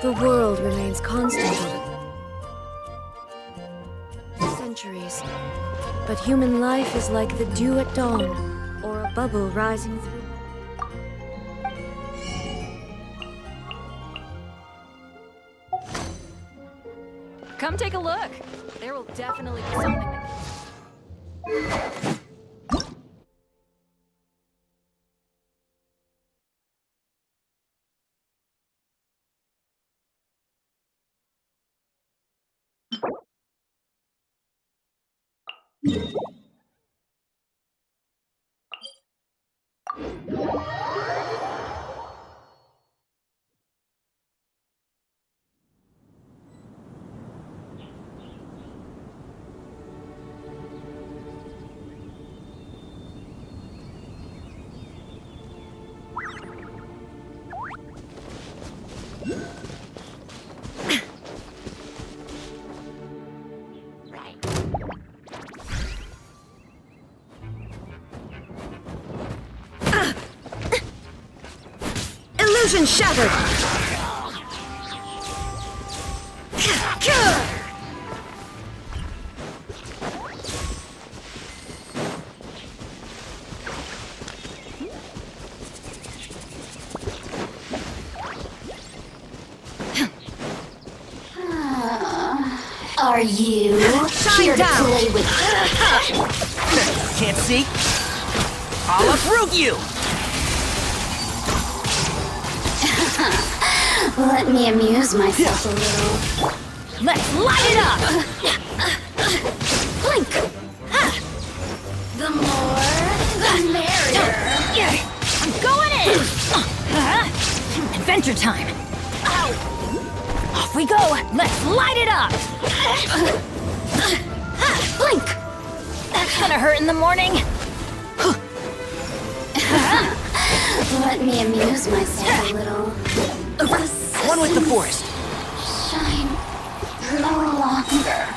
The world remains constant over centuries, but human life is like the dew at dawn, or a bubble rising through. Come take a look. There will definitely be something that... Illusion shattered! Are you here to play with? Can't see? I'll uproot you! Let me amuse myself a little. Let's light it up! Blink! The more, the merrier. I'm going in! Adventure time! Off we go! Let's light it up! Blink! That's gonna hurt in the morning! Let me amuse myself a little. One with the forest. Shine no longer.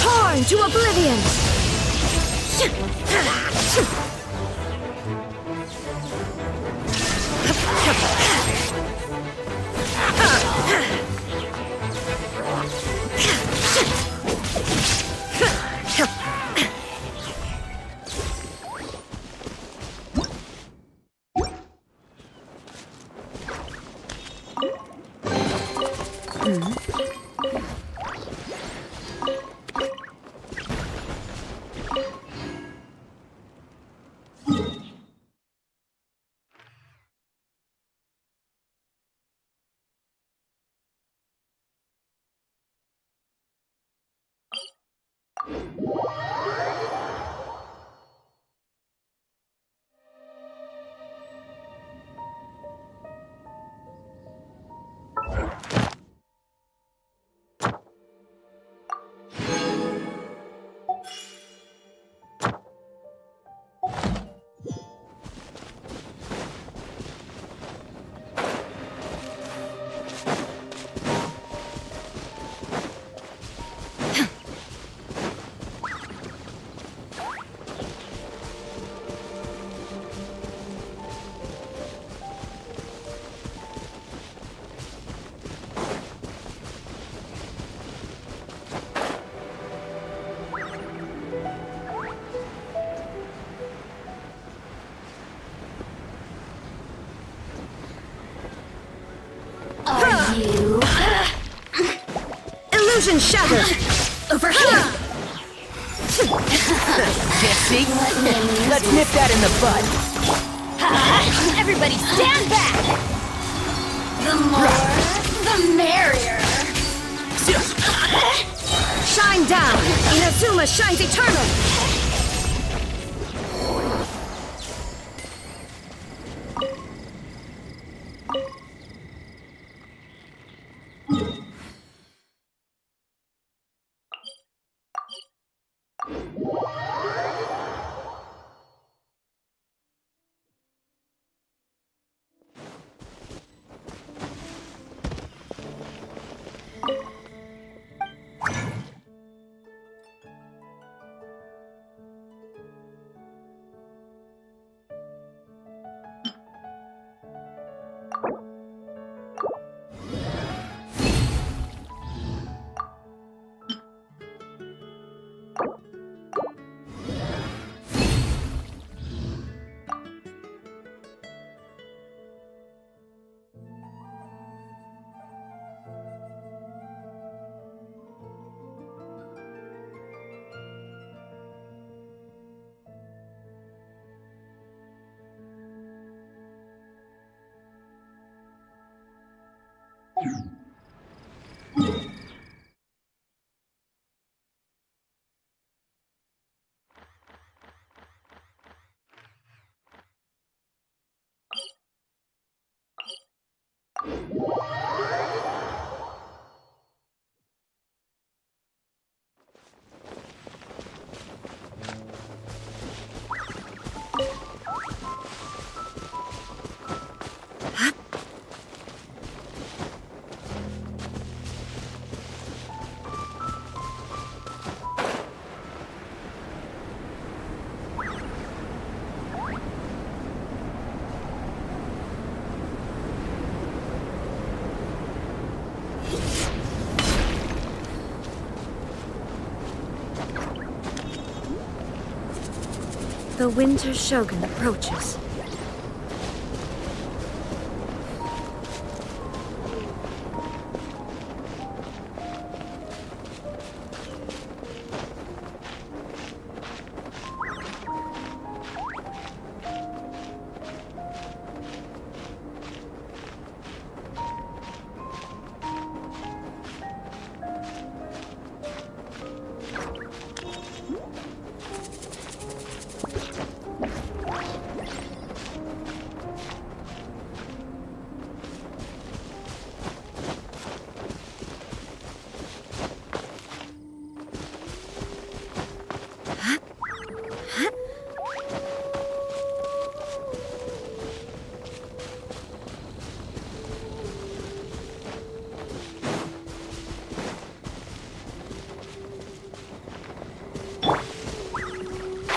Torn to oblivion! Illusion shattered! Over here! Can't see? Let's nip that in the bud. Everybody stand back! The more, the merrier. Shine down! Inazuma shines eternal! The Winter Shogun approaches.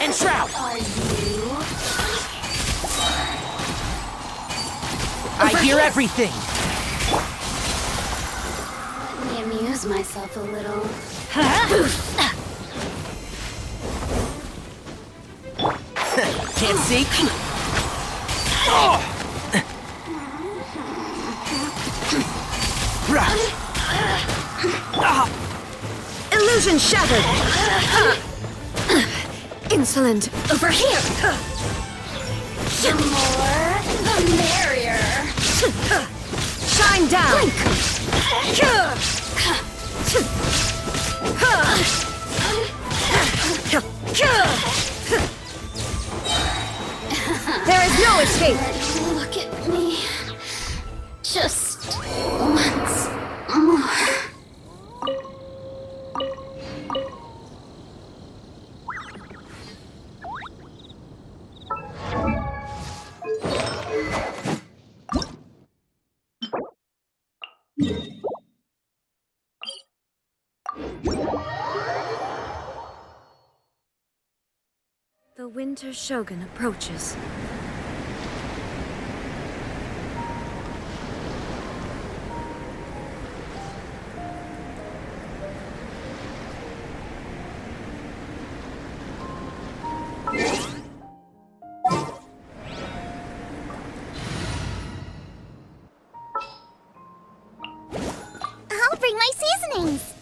And Shroud! Are you? I hear everything! Let me amuse myself a little. Can't see? Illusion shattered! Insolent! Over here! The more, the merrier. Shine down! There is no escape! Look at me. Just once more. The Winter Shogun approaches. I'll bring my seasonings.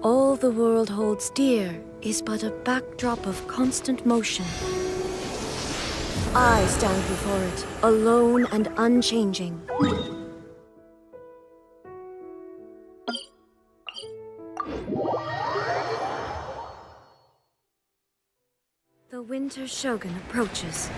All the world holds dear is but a backdrop of constant motion. I stand before it, alone and unchanging. The winter shogun approaches.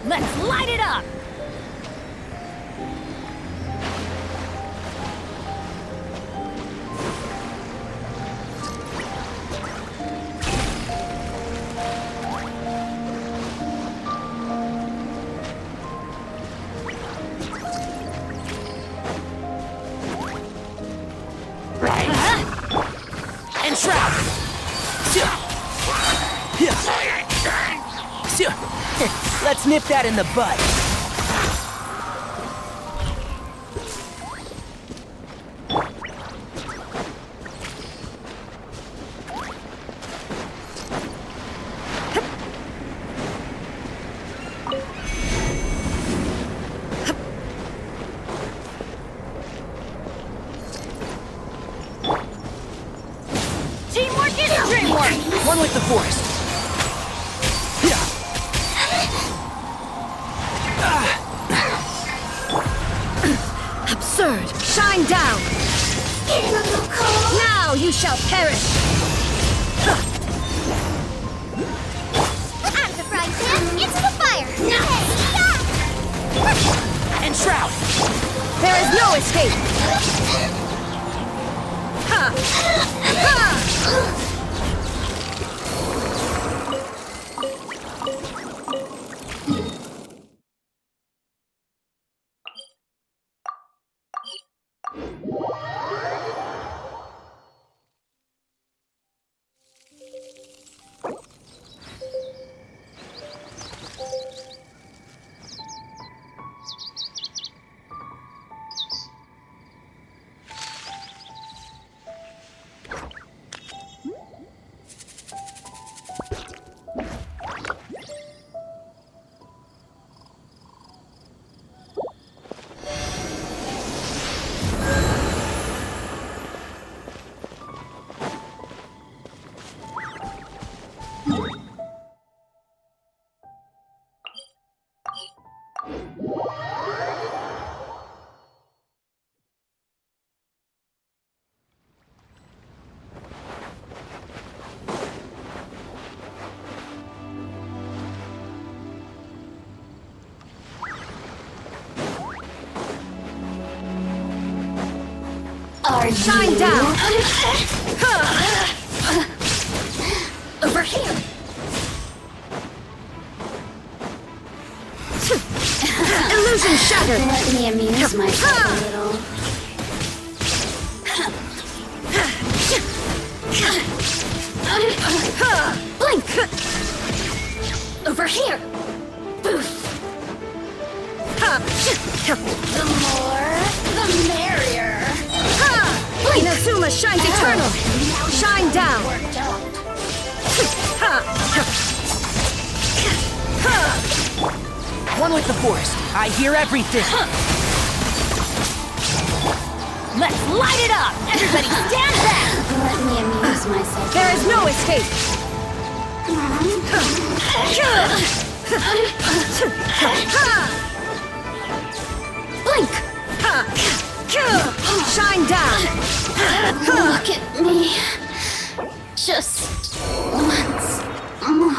Let's light it up! And trap! Let's nip that in the bud. Teamwork is dreamwork! One with the forest. Absurd! Shine down! Now you shall perish! Out of the frying pan, into the fire! And shroud! There is no escape! Ha! Ha! Shine down! Over here! Illusion shattered! Let me amuse myself a little. Blink! Over here! Boof! The more, the merrier! Inazuma shines eternal! Shine down! Worked out. One with the forest. I hear everything. Let's light it up! Everybody stand back! Let me amuse myself. There is no escape! Blink! Shine down! Look at me. Just once more.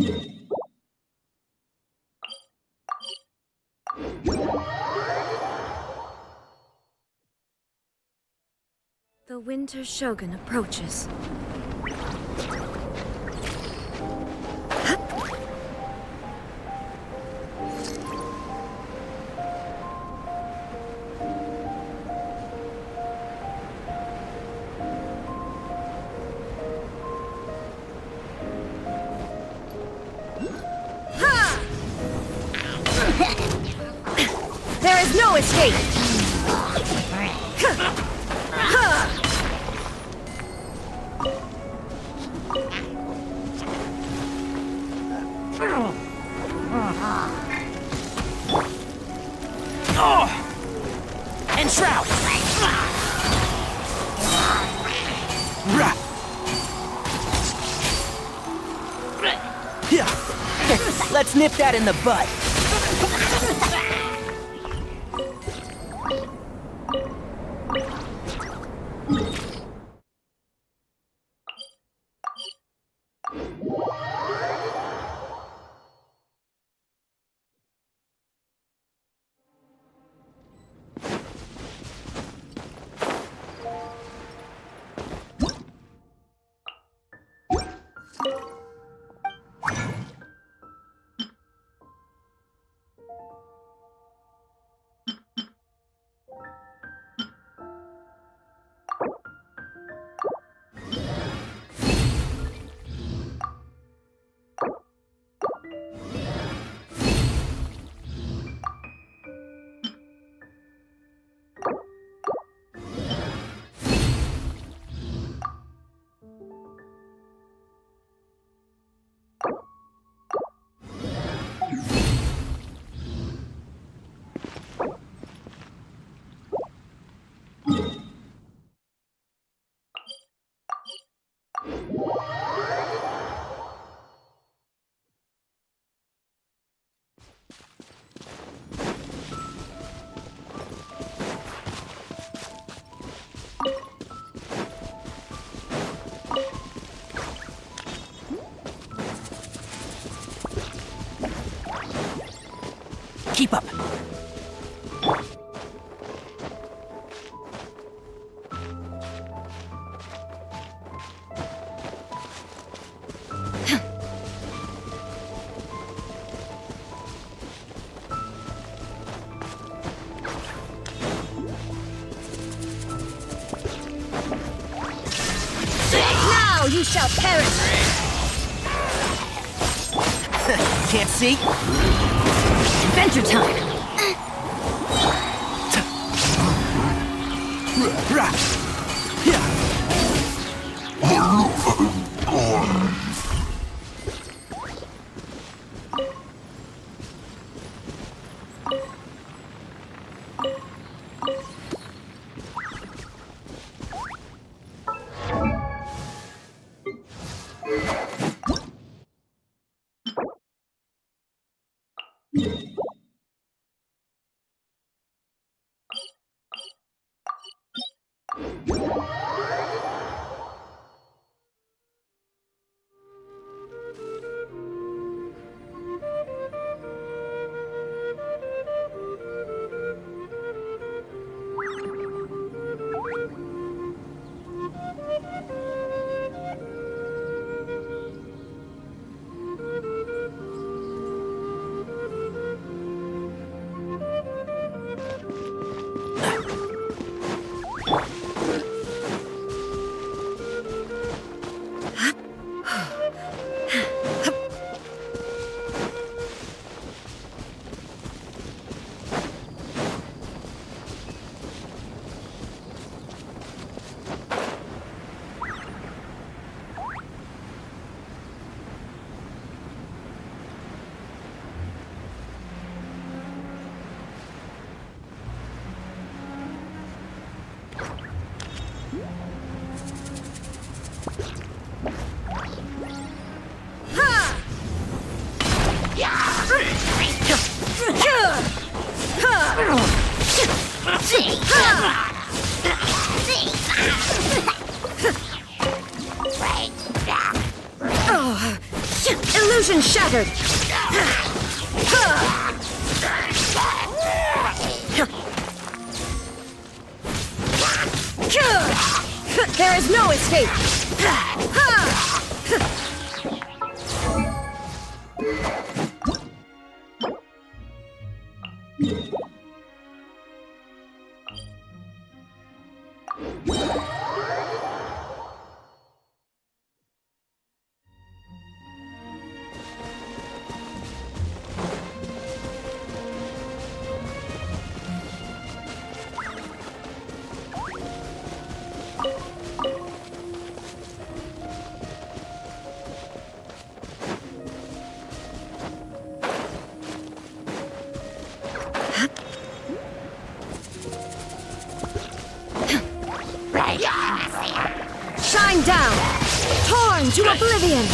The Winter Shogun approaches. There is no escape! Enshroud! Let's nip that in the bud. Keep up. Now you shall perish! Can't see? Adventure time! Illusion shattered! There is no escape! Shine down! Torn to oblivion!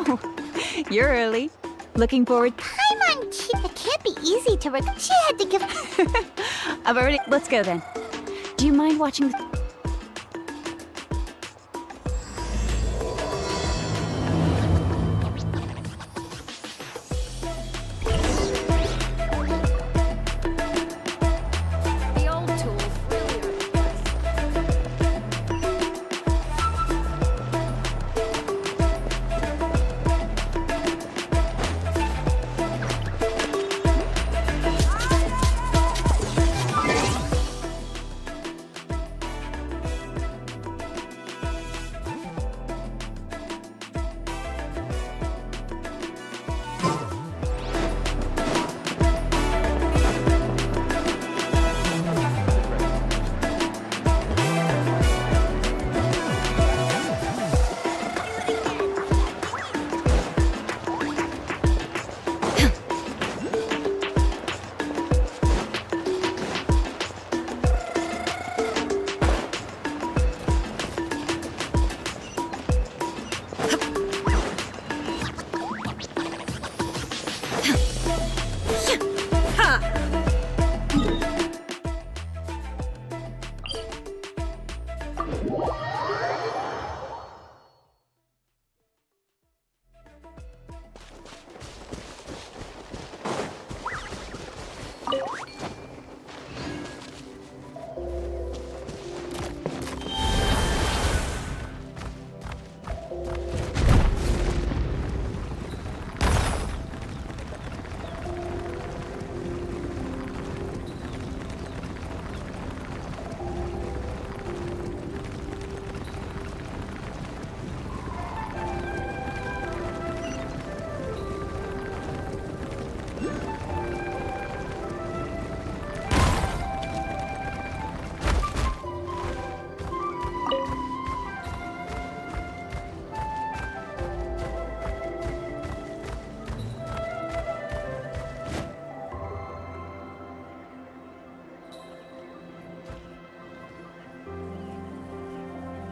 Oh, you're early. Looking forward. Paimon, it can't be easy to work. She had to give. I've already. Let's go then. Do you mind watching? The old tools really are.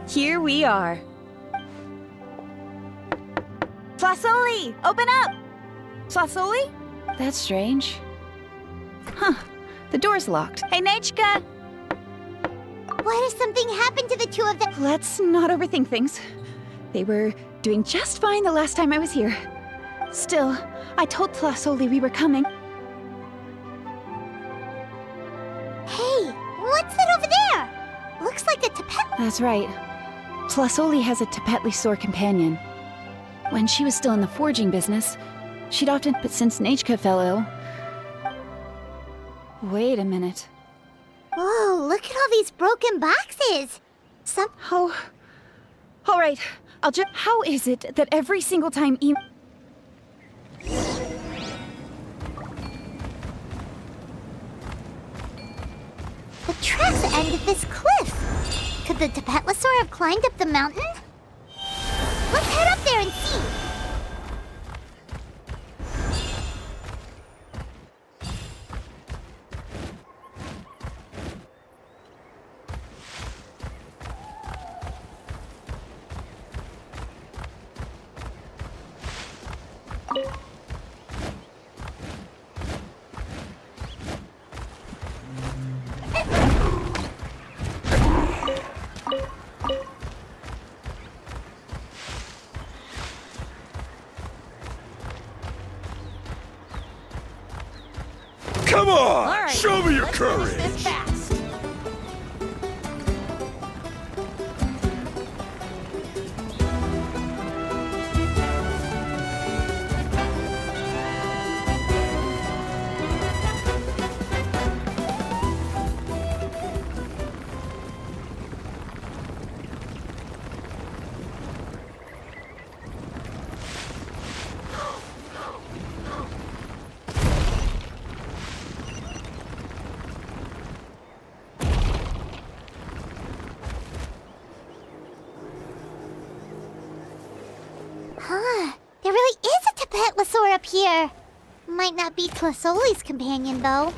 Here we are. Flasoli, open up! Flasoli? That's strange. Huh, the door's locked. Hey, Nechka! What if something happened to the two of them? Let's not overthink things. They were doing just fine the last time I was here. Still, I told Flasoli we were coming. Hey, what's that over there? Looks like a tapet. That's right. Flasoli has a Tepetli sore companion. When she was still in the forging business, she'd often... But since Nechka fell ill... Wait a minute. Whoa, look at all these broken boxes. Oh... Alright, I'll just... How is it that every single time The tracks end at this cliff. Could the Tepetlosaur have climbed up the mountain? Let's head up there and see. Come on! All right, Show me your let's finish courage! this fast. Huh, there really is a Tepetlosaur up here. Might not be Flasoli's companion, though.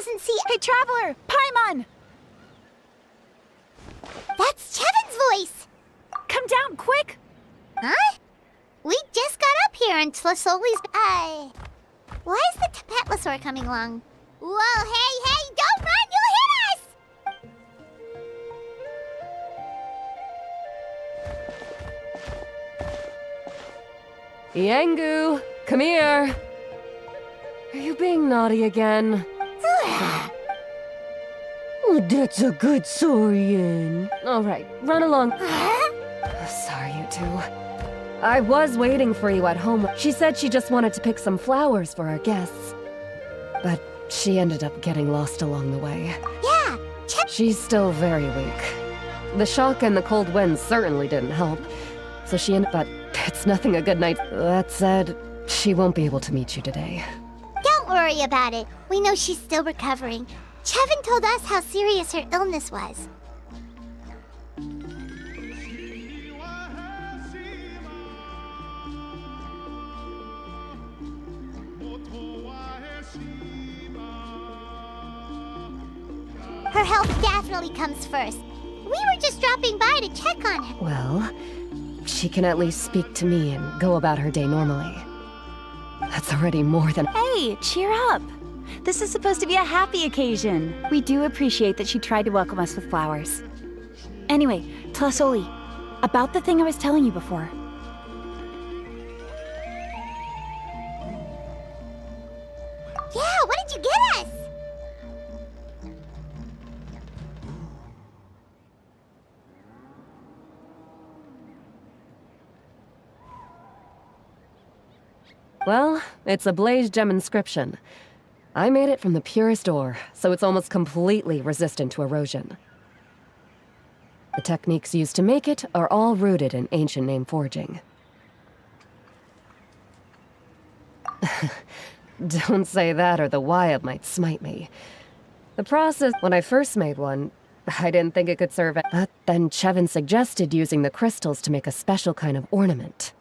doesn't see. Hey, Traveler! Paimon! That's Chevin's voice! Come down, quick! Huh? We just got up here and Tlasoli's. Why is the Tapatlosaur coming along? Whoa, hey, don't run! You'll hit us! Yangu, come here. Are you being naughty again? Oh, that's a good Saurian. All right, run along. Sorry, you two. I was waiting for you at home. She said she just wanted to pick some flowers for our guests. But she ended up getting lost along the way. Yeah, She's still very weak. The shock and the cold winds certainly didn't help. So she ended but it's nothing a good night. That said, she won't be able to meet you today. Don't worry about it. We know she's still recovering. Chevin told us how serious her illness was. Her health definitely comes first. We were just dropping by to check on her. Well, she can at least speak to me and go about her day normally. That's already more than. Hey, cheer up! This is supposed to be a happy occasion. We do appreciate that she tried to welcome us with flowers. Anyway, Tlasoli, about the thing I was telling you before. Yeah, what did you get us? Well, it's a blaze gem inscription. I made it from the purest ore, so it's almost completely resistant to erosion. The techniques used to make it are all rooted in ancient name forging. Don't say that or the Wyatt might smite me. The process, when I first made one, I didn't think it could serve. But then Chevin suggested using the crystals to make a special kind of ornament.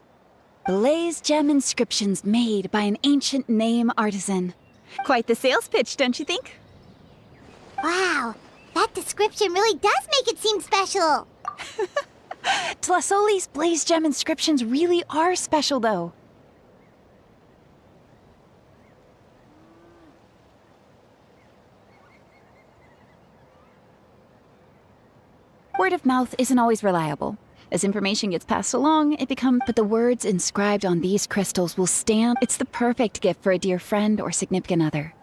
Blaze gem inscriptions made by an ancient name artisan. Quite the sales pitch, don't you think? Wow, that description really does make it seem special. Tlasoli's blaze gem inscriptions really are special, though. Word of mouth isn't always reliable. As information gets passed along, it becomes. But the words inscribed on these crystals will stand. It's the perfect gift for a dear friend or significant other.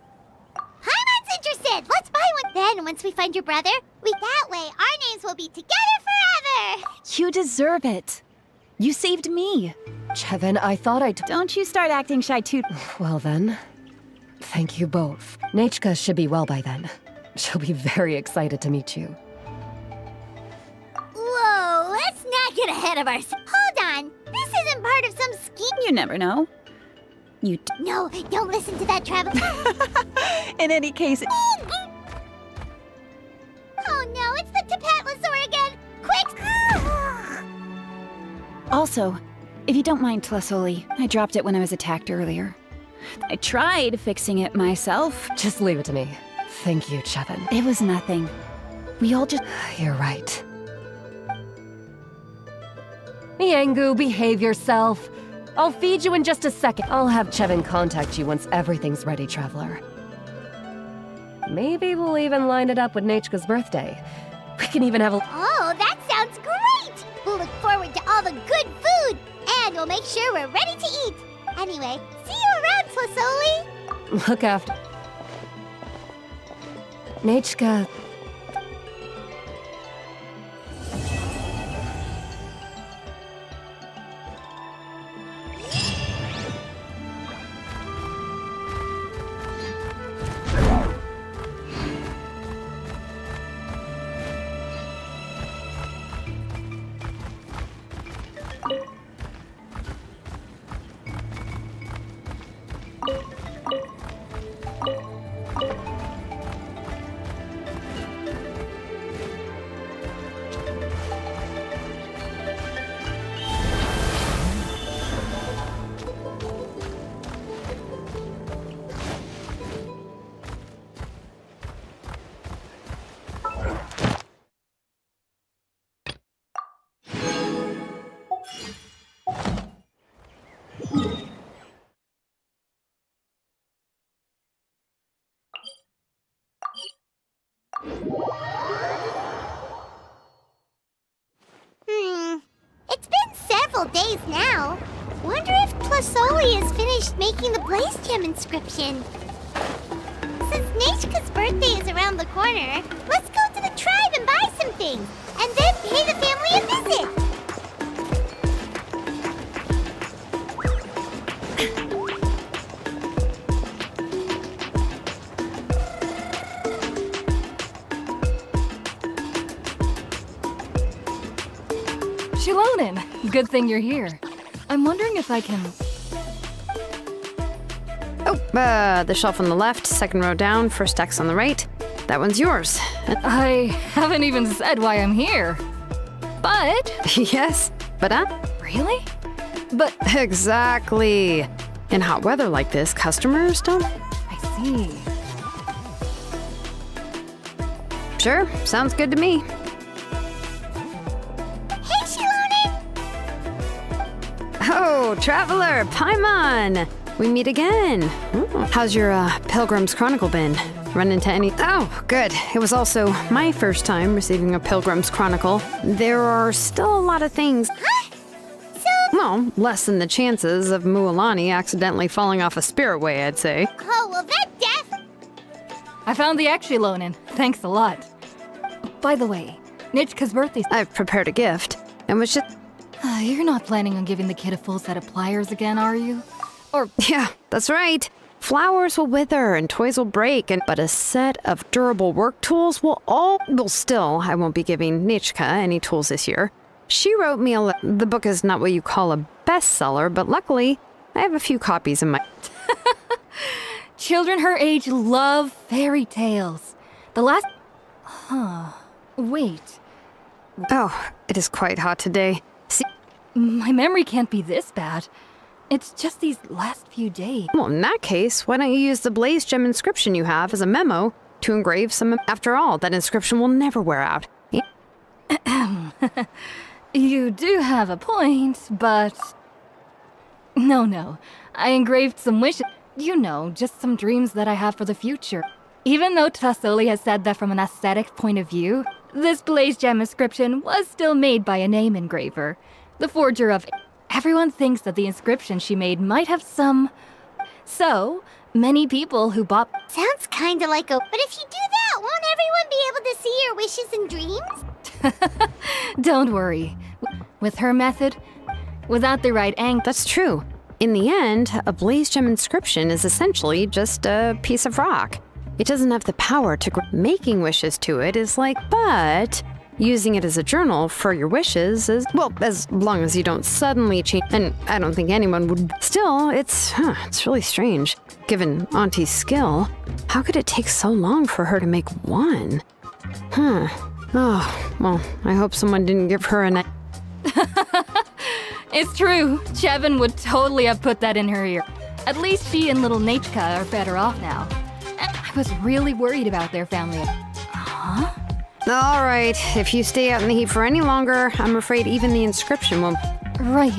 Paimon's interested. Let's buy one. Then, once we find your brother, that way our names will be together forever. You deserve it. You saved me. Chevin, I thought Don't you start acting shy too. Well then, thank you both. Nechka should be well by then. She'll be very excited to meet you. Whoa, let's not get ahead of ourselves. Hold on. This isn't part of some scheme. You never know. No, don't listen to that, Travis. In any case, Oh no, it's the Tapatlosaur again. Quick! also, if you don't mind, Tlasoli, I dropped it when I was attacked earlier. I tried fixing it myself. Just leave it to me. Thank you, Chevin. It was nothing. We all just. You're right. Yangu, behave yourself. I'll feed you in just a second. I'll have Chevin contact you once everything's ready, Traveler. Maybe we'll even line it up with Nechka's birthday. We can even have a... Oh, that sounds great! We'll look forward to all the good food, and we'll make sure we're ready to eat. Anyway, see you around, Tlasoli. Look after... Nechka... days now. Wonder if Tlasoli has finished making the Blaze Gem inscription. Since Nechka's birthday is around the corner, let's go to the tribe and buy some things, and then pay the family a visit. Shilonin, good thing you're here. I'm wondering if I can... Oh, the shelf on the left, second row down, first X on the right. That one's yours. I haven't even said why I'm here. But... Yes, but Really? But... Exactly. In hot weather like this, customers don't... I see. Sure, sounds good to me. Hey, Shilonin! Oh, traveler, Paimon! We meet again. How's your Pilgrim's Chronicle been? Run into any... Oh, good. It was also my first time receiving a Pilgrim's Chronicle. There are still a lot of things... Huh? So... Well, less than the chances of Mualani accidentally falling off a spiritway, I'd say. Oh, well, that I found the X Shilonin. Thanks a lot. By the way, Nitchka's birthday's... I've prepared a gift, and was just... You're not planning on giving the kid a full set of pliers again, are you? Or... Yeah, that's right. Flowers will wither and toys will break, but a set of durable work tools will all... Well, still, I won't be giving Nichka any tools this year. She wrote me the book is not what you call a bestseller, but luckily, I have a few copies in my... Children her age love fairy tales. The last... Wait. Oh, it is quite hot today. See... My memory can't be this bad. It's just these last few days. Well, in that case, why don't you use the Blaze Gem inscription you have as a memo to engrave some... After all, that inscription will never wear out. You do have a point, but... No. I engraved some wishes. You know, just some dreams that I have for the future. Even though Tasoli has said that from an aesthetic point of view, this Blaze Gem inscription was still made by a name engraver. The forger of... Everyone thinks that the inscription she made might have some... So, many people who bought... sounds kinda like a... But if you do that, won't everyone be able to see your wishes and dreams? Don't worry. With her method, without the right angle... That's true. In the end, a Blaze Gem inscription is essentially just a piece of rock. It doesn't have the power to... Making wishes to it is like, but... Using it as a journal for your wishes is... Well, as long as you don't suddenly change... And I don't think anyone would... Still, it's really strange. Given Auntie's skill, how could it take so long for her to make one? Oh, well, I hope someone didn't give her an... It's true. Chevin would totally have put that in her ear. At least she and little Nechka are better off now. I was really worried about their family. Huh? All right, if you stay out in the heat for any longer, I'm afraid even the inscription won't... Right.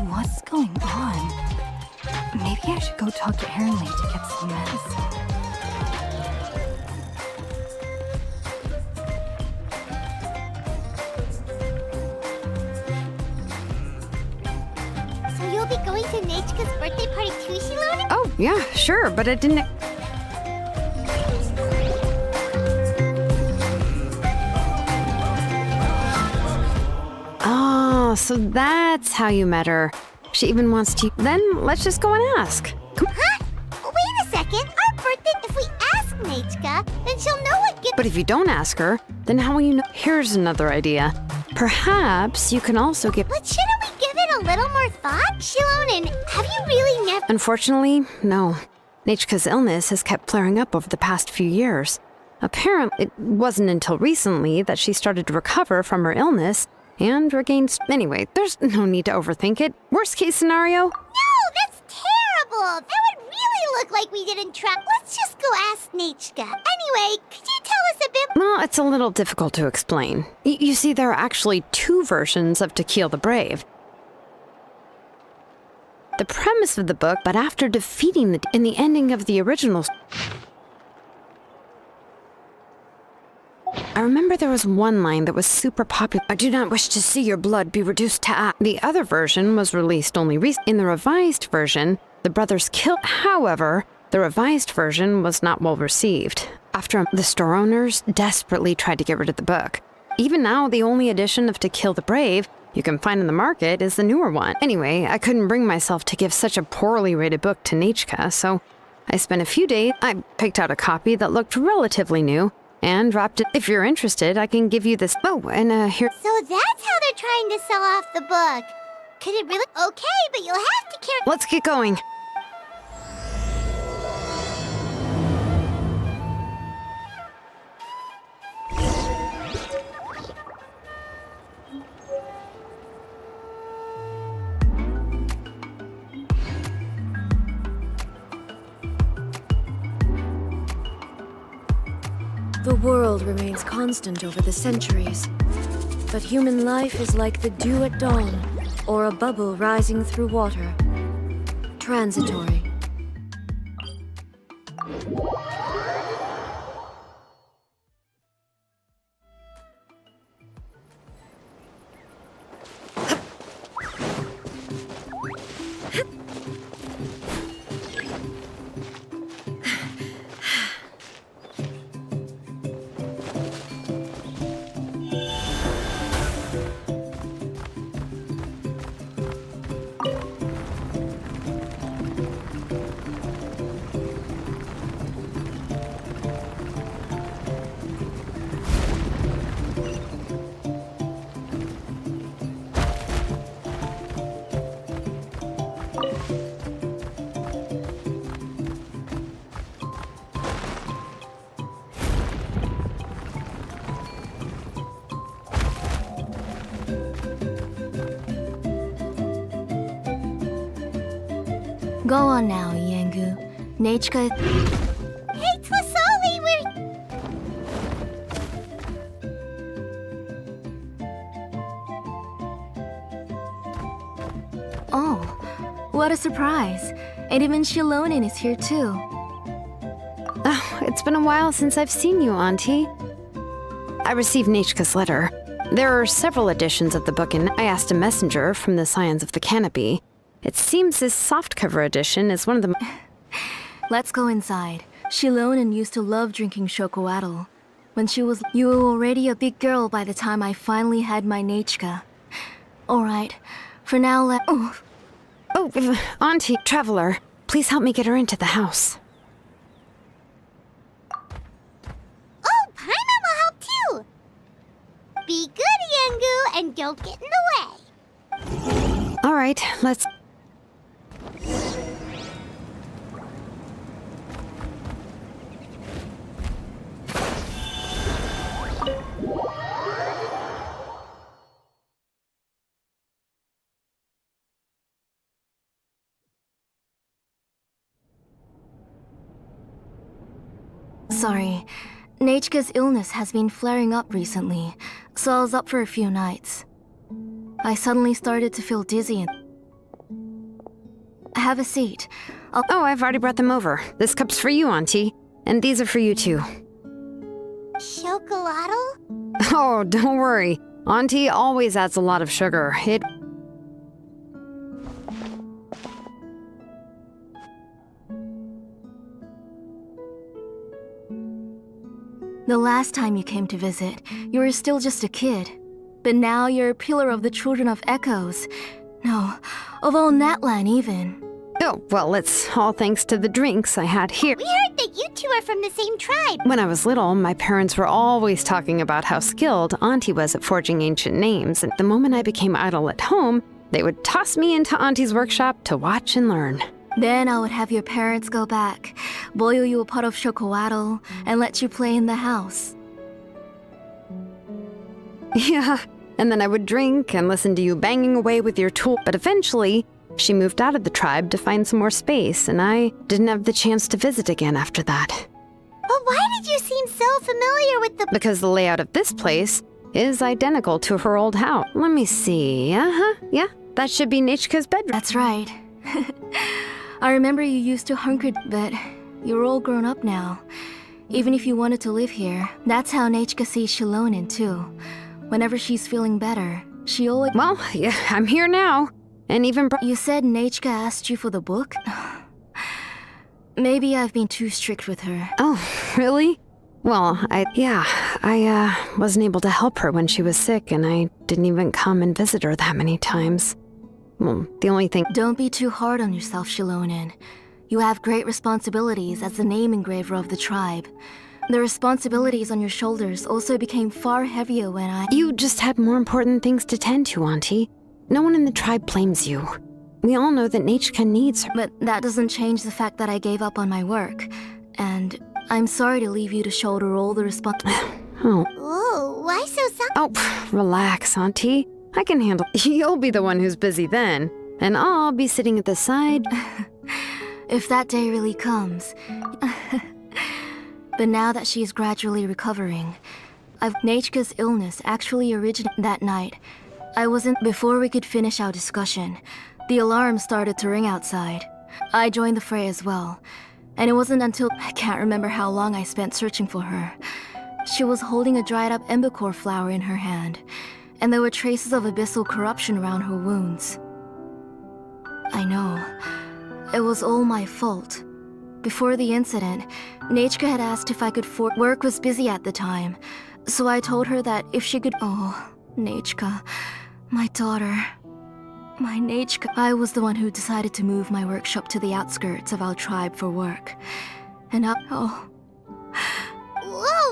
What's going on? Maybe I should go talk to Ernley to get some meds. So you'll be going to Nechka's birthday party too, Shilonin? Oh, yeah, sure, but it didn't... Oh, so that's how you met her. She even wants to... Then let's just go and ask. Huh? Wait a second. Our birthday... If we ask Nechka, then she'll know what gift... But if you don't ask her, then how will you know? Here's another idea. Perhaps you can also get... But shouldn't we give it a little more thought? Shilonin, have you really never... Unfortunately, no. Nechka's illness has kept flaring up over the past few years. Apparently, it wasn't until recently that she started to recover from her illness and regained... Anyway, there's no need to overthink it. Worst case scenario... No, that's terrible. That would really look like we didn't try. Let's just go ask Nechka. Anyway, could you tell us a bit... Well, it's a little difficult to explain. You see, there are actually two versions of To Kill the Brave. The premise of the book, but after defeating in the ending of the original... I remember there was one line that was super popular. I do not wish to see your blood be reduced to ash. The other version was released only recently. In the revised version, the brothers killed. However, the revised version was not well received. After the store owners desperately tried to get rid of the book. Even now, the only edition of To Kill the Brave you can find in the market is the newer one. Anyway, I couldn't bring myself to give such a poorly rated book to Nechka, so I spent a few days. I picked out a copy that looked relatively new and wrapped it. If you're interested, I can give you this. Oh, and here. So that's how they're trying to sell off the book. Could it really? Okay, but you'll have to carry. Let's get going. The world remains constant over the centuries, but human life is like the dew at dawn, or a bubble rising through water. Transitory. Go on now, Iengu. Nechka. Hey, Tlasoli, Oh, what a surprise. And even Shilonin is here too. Oh, it's been a while since I've seen you, Auntie. I received Nechka's letter. There are several editions of the book, and I asked a messenger from the Scions of the Canopy. It seems this softcover edition is one of the... Let's go inside. Shilonin used to love drinking chocolatl. When she was... You were already a big girl by the time I finally had my Nechka. Alright, for now Oh, Auntie, Traveler, please help me get her into the house. Oh, Paimon will help too. Be good, Iengu, and don't get in the way. All right, let's... Sorry. Nechka's illness has been flaring up recently, so I was up for a few nights. I suddenly started to feel dizzy and... Have a seat. Oh, I've already brought them over. This cup's for you, Auntie. And these are for you, too. Chocolatl? Oh, don't worry. Auntie always adds a lot of sugar. The last time you came to visit, you were still just a kid. But now you're a pillar of the Children of Echoes. No, of all Natlan even. Oh, well, it's all thanks to the drinks I had here. We heard that you two are from the same tribe. When I was little, my parents were always talking about how skilled Auntie was at forging ancient names, and the moment I became idle at home, they would toss me into Auntie's workshop to watch and learn. Then I would have your parents go back, boil you a pot of chocolatl, and let you play in the house. Yeah, and then I would drink and listen to you banging away with your tool. But eventually, she moved out of the tribe to find some more space, and I didn't have the chance to visit again after that. But why did you seem so familiar with the... Because the layout of this place is identical to her old house. Let me see. Yeah, that should be Nechka's bedroom. That's right. I remember you used to hunker, but you're all grown up now. Even if you wanted to live here, that's how Nechka sees Shilonen too. Whenever she's feeling better, she always— Well, yeah, I'm here now. And even You said Nechka asked you for the book? Maybe I've been too strict with her. Oh, really? Well, I wasn't able to help her when she was sick, and I didn't even come and visit her that many times. Well, the only thing— Don't be too hard on yourself, Shilonen. You have great responsibilities as the name engraver of the tribe. The responsibilities on your shoulders also became far heavier when You just had more important things to tend to, Auntie. No one in the tribe blames you. We all know that Nechka needs her. But that doesn't change the fact that I gave up on my work. And I'm sorry to leave you to shoulder all the Oh. Whoa, why so sorry? Oh, relax, Auntie. I can handle— You'll be the one who's busy then, and I'll be sitting at the side. If that day really comes. But now that she's gradually recovering, Nechka's illness actually originated that night. Before we could finish our discussion, the alarm started to ring outside. I joined the fray as well, and it wasn't until— I can't remember how long I spent searching for her. She was holding a dried up embercore flower in her hand, and there were traces of abyssal corruption around her wounds. I know. It was all my fault. Before the incident, Nechka had asked if I could work was busy at the time, so I told her that if she could— Oh, Nechka, my daughter. My Nechka. I was the one who decided to move my workshop to the outskirts of our tribe for work. And Whoa,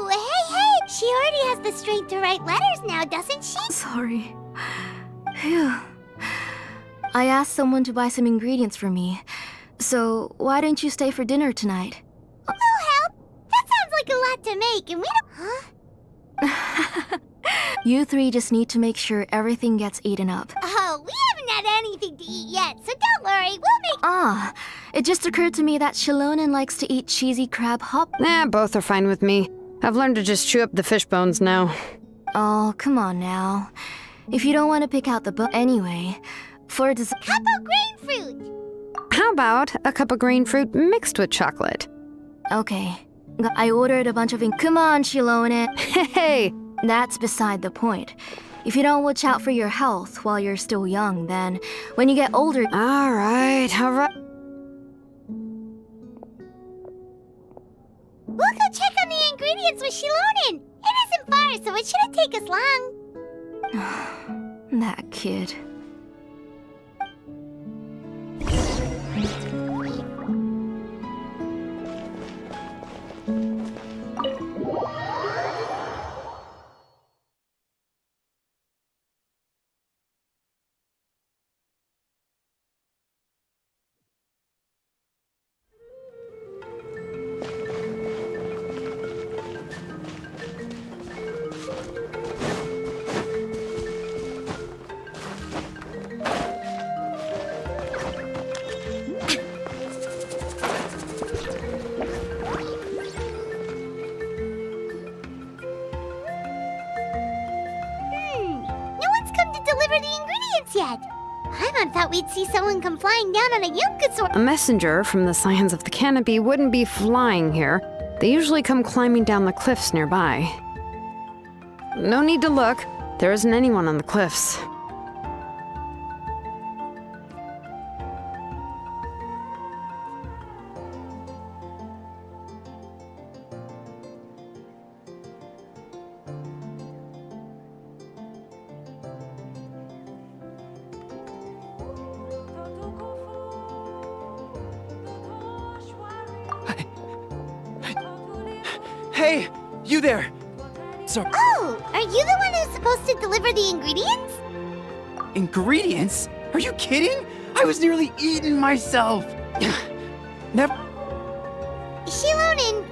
hey! She already has the strength to write letters now, doesn't she? Sorry. Phew. I asked someone to buy some ingredients for me. So, why don't you stay for dinner tonight? We'll help. That sounds like a lot to make, and we don't— Huh? You three just need to make sure everything gets eaten up. Oh, we haven't had anything to eat yet, so don't worry, we'll make— Ah, it just occurred to me that Shilonen likes to eat cheesy crab hop. Both are fine with me. I've learned to just chew up the fish bones now. Oh, come on now. If you don't want to pick out the book anyway, for dessert— Cup of grain fruit! How about a cup of green fruit mixed with chocolate? Okay. I ordered a bunch of Come on, Shilonen. Hey! That's beside the point. If you don't watch out for your health while you're still young, then when you get older— All right. We'll go check on the ingredients with Shilonen. It isn't far, so it shouldn't take us long. That kid. Yet. Paimon thought we'd see someone come flying down on a Yunkasaur. A messenger from the Scions of the Canopy wouldn't be flying here. They usually come climbing down the cliffs nearby. No need to look. There isn't anyone on the cliffs. Hey, you there! Sorry. Oh, are you the one who's supposed to deliver the ingredients? Ingredients? Are you kidding? I was nearly eating myself. Never. Shilonen,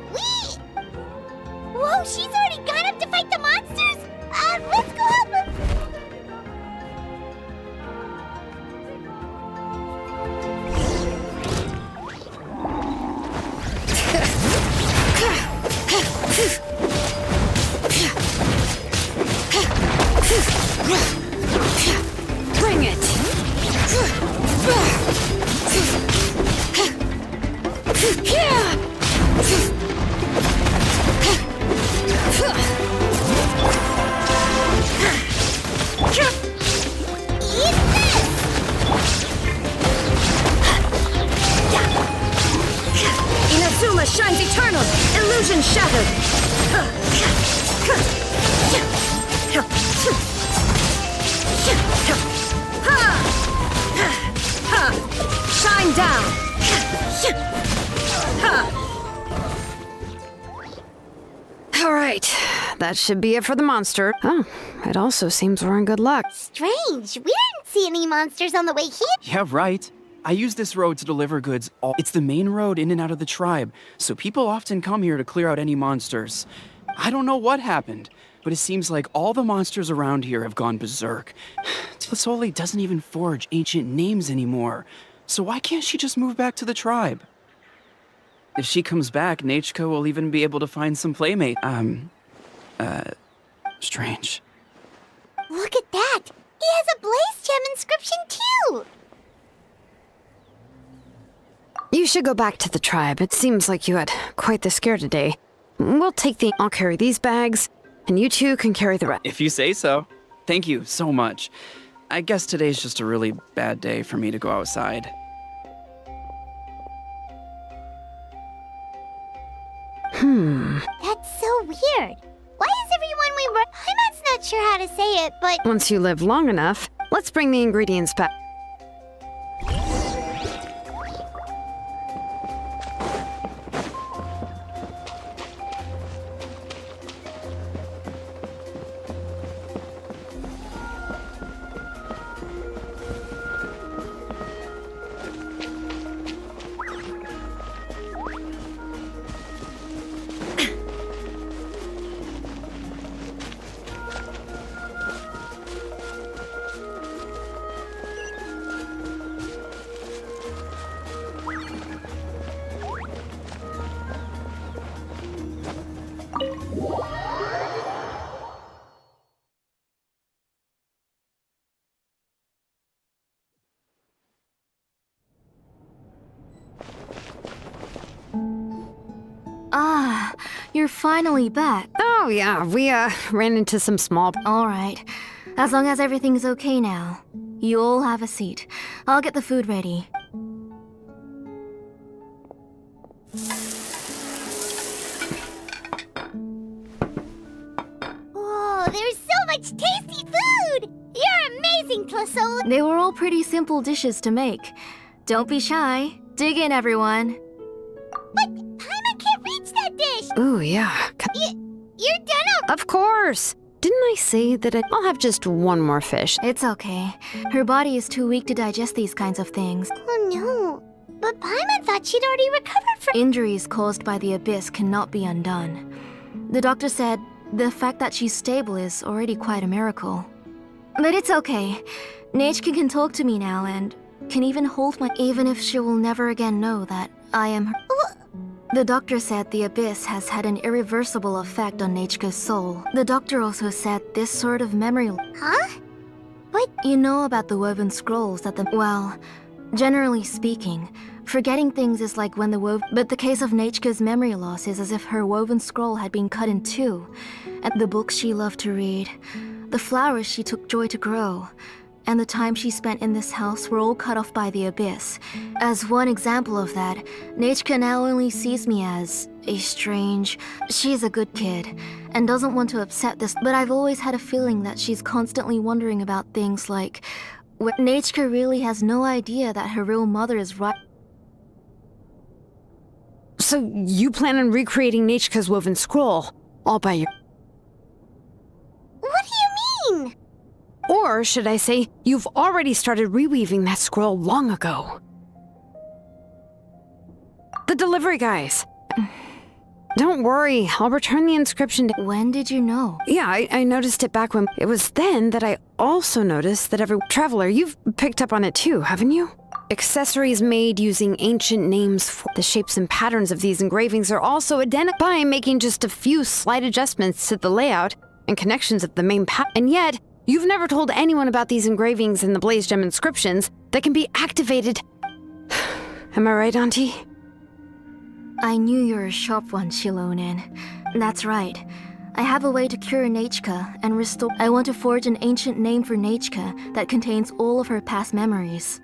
Whoa, she's already gone up to fight the monsters? Let's go help her. Bring it! Illusion shattered! Shine down! All right, that should be it for the monster. Oh, it also seems we're in good luck. Strange. We didn't see any monsters on the way here. Yeah, right. I use this road to deliver goods. It's the main road in and out of the tribe, so people often come here to clear out any monsters. I don't know what happened, but it seems like all the monsters around here have gone berserk. Tlasoli doesn't even forge ancient names anymore, so why can't she just move back to the tribe? If she comes back, Nachka will even be able to find some playmate. Strange. Look at that. He has a blaze gem inscription too. You should go back to the tribe. It seems like you had quite the scare today. I'll carry these bags, and you two can carry the rest. If you say so. Thank you so much. I guess today's just a really bad day for me to go outside. That's so weird. Why is everyone we were... I'm not sure how to say it, but... Once you live long enough, let's bring the ingredients back. Ah, you're finally back. Oh, yeah, we, ran into some small... All right. As long as everything's okay now. You all have a seat. I'll get the food ready. Whoa, there's so much tasty food! You're amazing, Tlasoli! They were all pretty simple dishes to make. Don't be shy. Dig in, everyone. But Paimon can't reach that dish! Ooh, yeah. You're done Of course! Didn't I say that I'll have just one more fish? It's okay. Her body is too weak to digest these kinds of things. Oh no. But Paimon thought she'd already recovered from... Injuries caused by the abyss cannot be undone. The doctor said the fact that she's stable is already quite a miracle. But it's okay. Nachka can talk to me now and can even hold my... Even if she will never again know that I am her... The doctor said the abyss has had an irreversible effect on Nachka's soul. The doctor also said this sort of memory... Huh? You know about the woven scrolls that the... Well, generally speaking, forgetting things is like when the But the case of Nachka's memory loss is as if her woven scroll had been cut in two. And the books she loved to read, the flowers she took joy to grow, and the time she spent in this house were all cut off by the abyss. As one example of that, Nachka now only sees me as a strange... She's a good kid, and doesn't want to upset this, but I've always had a feeling that she's constantly wondering about things like... Nachka really has no idea that her real mother is right... So you plan on recreating Nachka's woven scroll, all by your... What do you mean? Or should I say, you've already started reweaving that scroll long ago. The delivery guys. Don't worry, I'll return the inscription to... When did you know? Yeah, I noticed it back when... It was then that I also noticed that every... Traveler, you've picked up on it too, haven't you? Accessories made using ancient names for the shapes and patterns of these engravings are also identified by making just a few slight adjustments to the layout and connections of the main pattern. And yet, you've never told anyone about these engravings in the Blaze Gem inscriptions that can be activated. Am I right, Auntie? I knew you were a sharp one, Shilonen. That's right. I have a way to cure Nachka and restore... I want to forge an ancient name for Nachka that contains all of her past memories.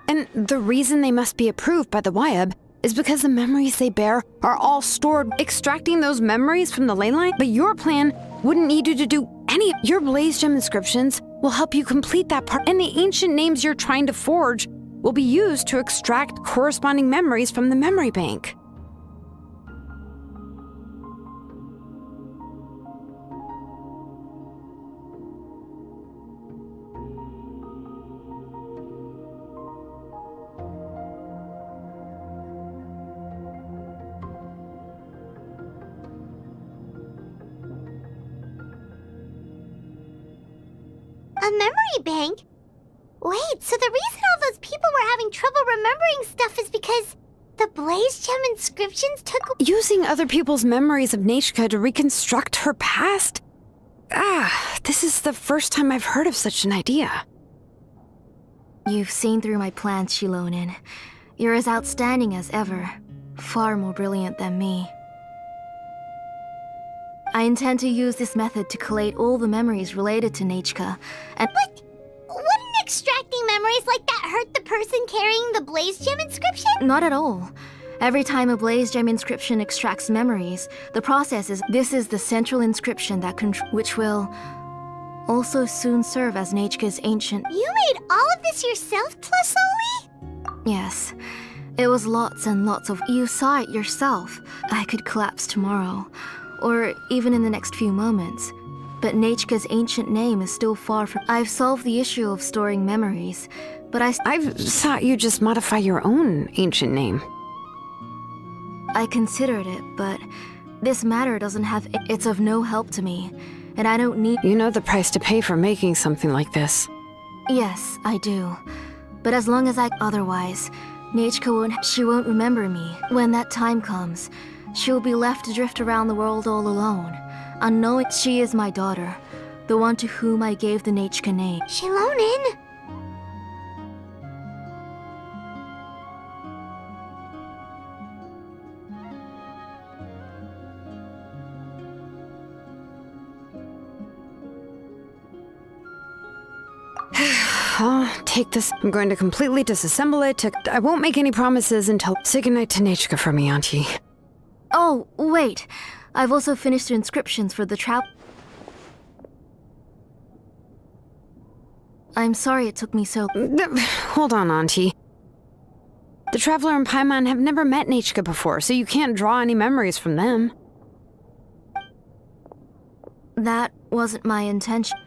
And the reason they must be approved by the Wyab is because the memories they bear are all stored, extracting those memories from the ley line. But your plan wouldn't need you to do any. Your blaze gem inscriptions will help you complete that part, and the ancient names you're trying to forge will be used to extract corresponding memories from the memory bank. A memory bank? Wait, so the reason all those people were having trouble remembering stuff is because the blaze gem inscriptions took... Using other people's memories of Nechka to reconstruct her past? This is the first time I've heard of such an idea. You've seen through my plans, Shilonin. You're as outstanding as ever. Far more brilliant than me. I intend to use this method to collate all the memories related to Nechka, and... But wouldn't extracting memories like that hurt the person carrying the blaze gem inscription? Not at all. Every time a blaze gem inscription extracts memories, the process is... This is the central inscription that which will also soon serve as Nechka's ancient... You made all of this yourself, Tlasoli? Yes. It was lots and lots of... You saw it yourself. I could collapse tomorrow, or even in the next few moments. But Nechka's ancient name is still far from... I've solved the issue of storing memories, but I thought you just modify your own ancient name. I considered it, but this matter doesn't have... It's of no help to me, and I don't need... You know the price to pay for making something like this. Yes, I do. But as long as otherwise, Nechka she won't remember me. When that time comes, she'll be left to drift around the world all alone, unknowing she is my daughter, the one to whom I gave the Nechka name. Shilonin? I'll take this. I'm going to completely disassemble it. I won't make any promises until... Say goodnight to Nechka for me, Auntie. Oh, wait. I've also finished the inscriptions for the trap. I'm sorry it took me so... Hold on, Auntie. The Traveler and Paimon have never met Nechka before, so you can't draw any memories from them. That wasn't my intention.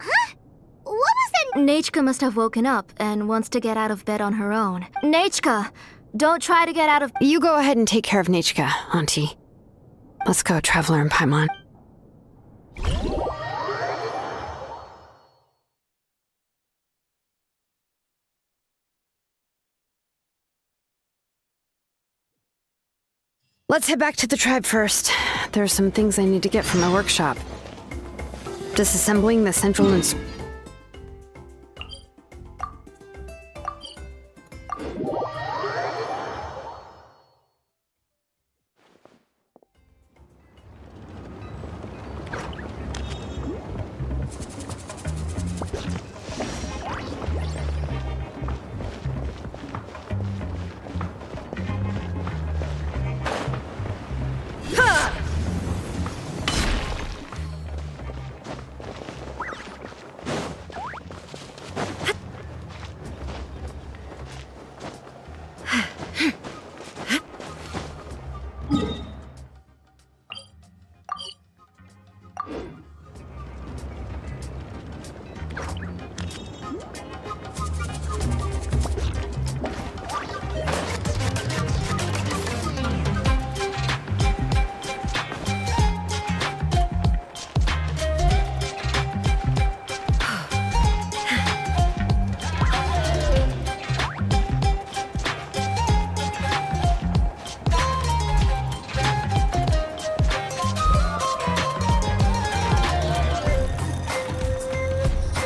Huh? What was that? Nechka must have woken up and wants to get out of bed on her own. Nechka! Don't try to get out of... You go ahead and take care of Nechka, Auntie. Let's go, Traveler and Paimon. Let's head back to the tribe first. There are some things I need to get from my workshop. Disassembling the central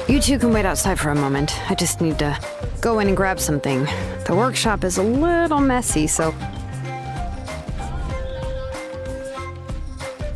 You two can wait outside for a moment. I just need to go in and grab something. The workshop is a little messy, so...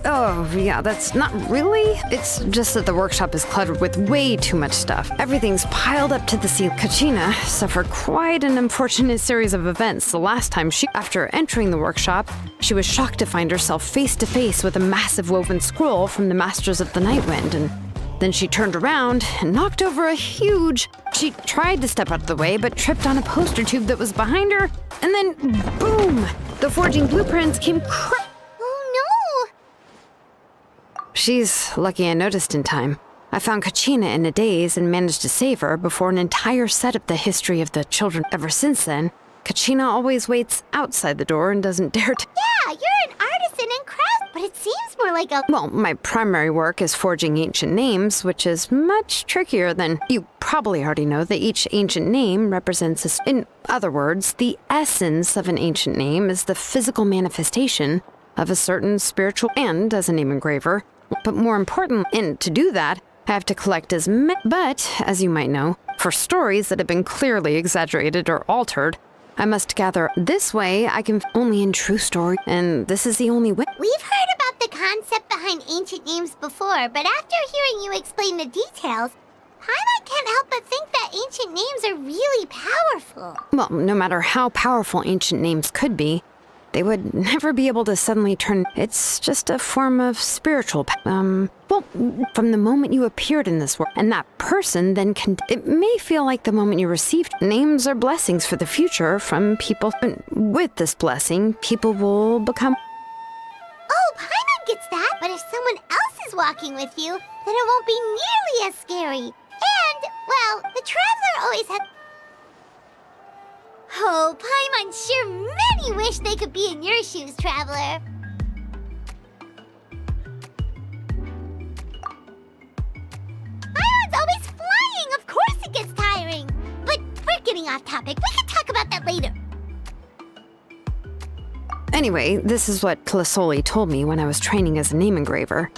Oh, Oh, yeah, that's not really. It's just that the workshop is cluttered with way too much stuff. Everything's piled up to the ceiling. Kachina suffered quite an unfortunate series of events the last time after entering the workshop, she was shocked to find herself face to face with a massive woven scroll from the Masters of the Nightwind, and then she turned around and knocked over a huge... She tried to step out of the way, but tripped on a poster tube that was behind her, and then, boom! The forging blueprints came Oh no! She's lucky I noticed in time. I found Kachina in a daze and managed to save her before an entire set of the history of the children. Ever since then, Kachina always waits outside the door and doesn't dare to... Yeah, you're an artisan in craft, but it seems more like a... Well, my primary work is forging ancient names, which is much trickier than... You probably already know that each ancient name represents in other words, the essence of an ancient name is the physical manifestation of a certain spiritual and as a name engraver. But more important, and to do that, I have to collect as many... But, as you might know, for stories that have been clearly exaggerated or altered, I must gather. This way, I can only in true story, and this is the only way. We've heard about the concept behind ancient names before, but after hearing you explain the details, Paimon can't help but think that ancient names are really powerful. Well, no matter how powerful ancient names could be, they would never be able to suddenly turn... It's just a form of spiritual... Well, from the moment you appeared in this world, and that person then can... It may feel like the moment you received... Names are blessings for the future from people... With this blessing, people will become... Oh, Paimon gets that, but if someone else is walking with you, then it won't be nearly as scary. And, well, the Traveler always had... Oh, Paimon sure many wish they could be in your shoes, Traveler. Paimon's always flying, of course it gets tiring. But we're getting off topic, we can talk about that later. Anyway, this is what Plisoli told me when I was training as a name engraver.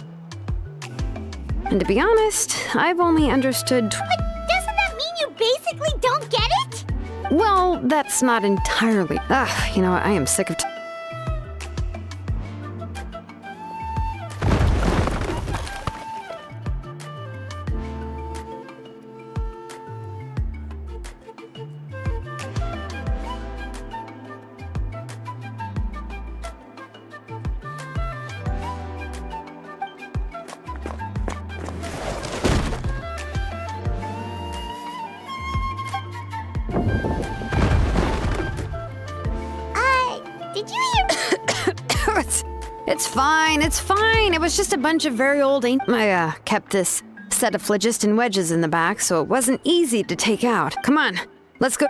And to be honest, I've only understood... But doesn't that mean you basically don't get it? Well, that's not entirely... you know what, I am sick of... Did you hear... It's fine, it's fine. It was just a bunch of very old I kept this set of phlogiston wedges in the back, so it wasn't easy to take out. Come on, let's go.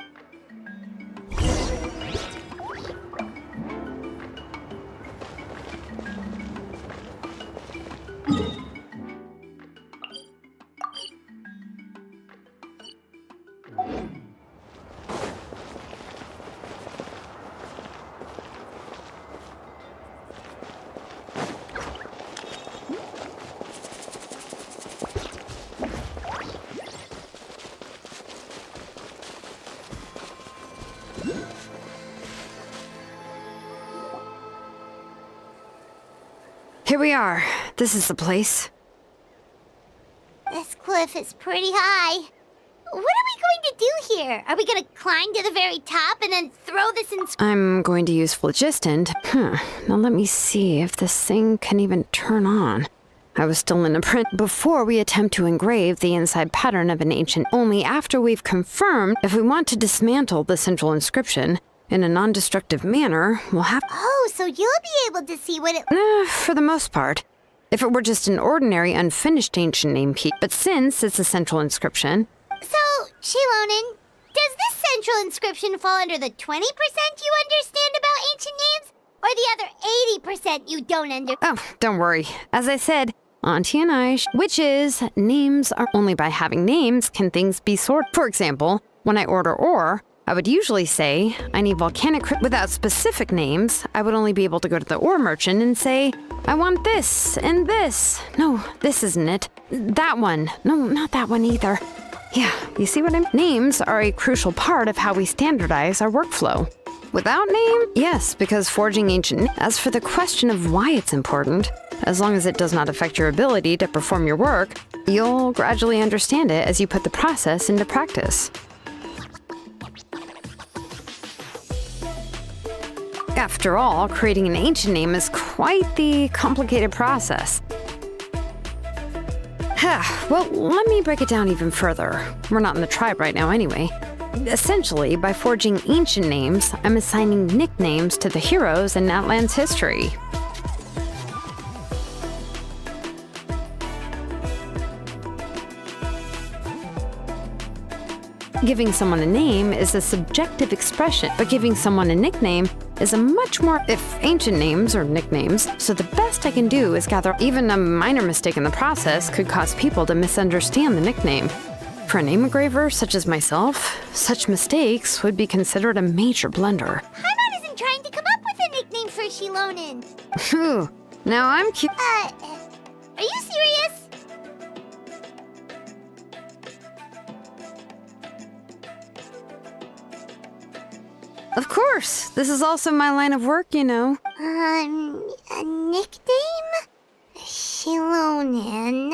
Here we are. This is the place. This cliff is pretty high. What are we going to do here? Are we going to climb to the very top and then throw this in... I'm going to use phlogiston. Now let me see if this thing can even turn on. I was still in a print before we attempt to engrave the inside pattern of an ancient. Only after we've confirmed if we want to dismantle the central inscription in a non-destructive manner, we'll have... Oh, so you'll be able to see what it... For the most part. If it were just an ordinary, unfinished ancient name piece. But since it's a central inscription... So, Shilonen, does this central inscription fall under the 20% you understand about ancient names? Or the other 80% you don't understand? Oh, don't worry. As I said, Auntie and I... Which is, names are... Only by having names can things be sorted. For example, when I order ore... I would usually say, I need volcanic... Without specific names, I would only be able to go to the ore merchant and say, I want this and this. No, this isn't it. That one. No, not that one either. Yeah, you see what I mean? Names are a crucial part of how we standardize our workflow. Without name? Yes, because forging ancient... As for the question of why it's important, As long as it does not affect your ability to perform your work, you'll gradually understand it as you put the process into practice. After all, creating an ancient name is quite the complicated process. Well, let me break it down even further. We're not in the tribe right now anyway. Essentially, by forging ancient names, I'm assigning nicknames to the heroes in Natlan's history. Giving someone a name is a subjective expression, but giving someone a nickname is a much more ancient names or nicknames. So the best I can do is gather. Even a minor mistake in the process could cause people to misunderstand the nickname. For a name engraver such as myself, such mistakes would be considered a major blunder. Paimon isn't trying to come up with a nickname for Shilonen. Phew, now I'm cute. Are you serious? Of course, this is also my line of work, you know. A nickname? Shilonen.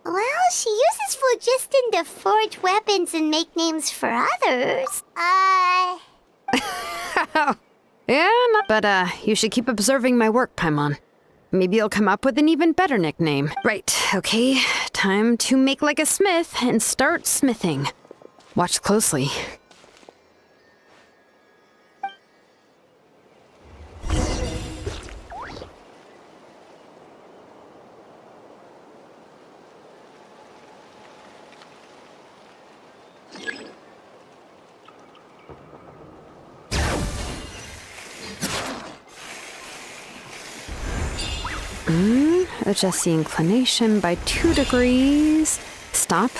Well, she uses phlogiston to forge weapons and make names for others. Yeah, but you should keep observing my work, Paimon. Maybe you'll come up with an even better nickname. Right, okay, time to make like a smith and start smithing. Watch closely. Adjust the inclination by 2 degrees. Stop.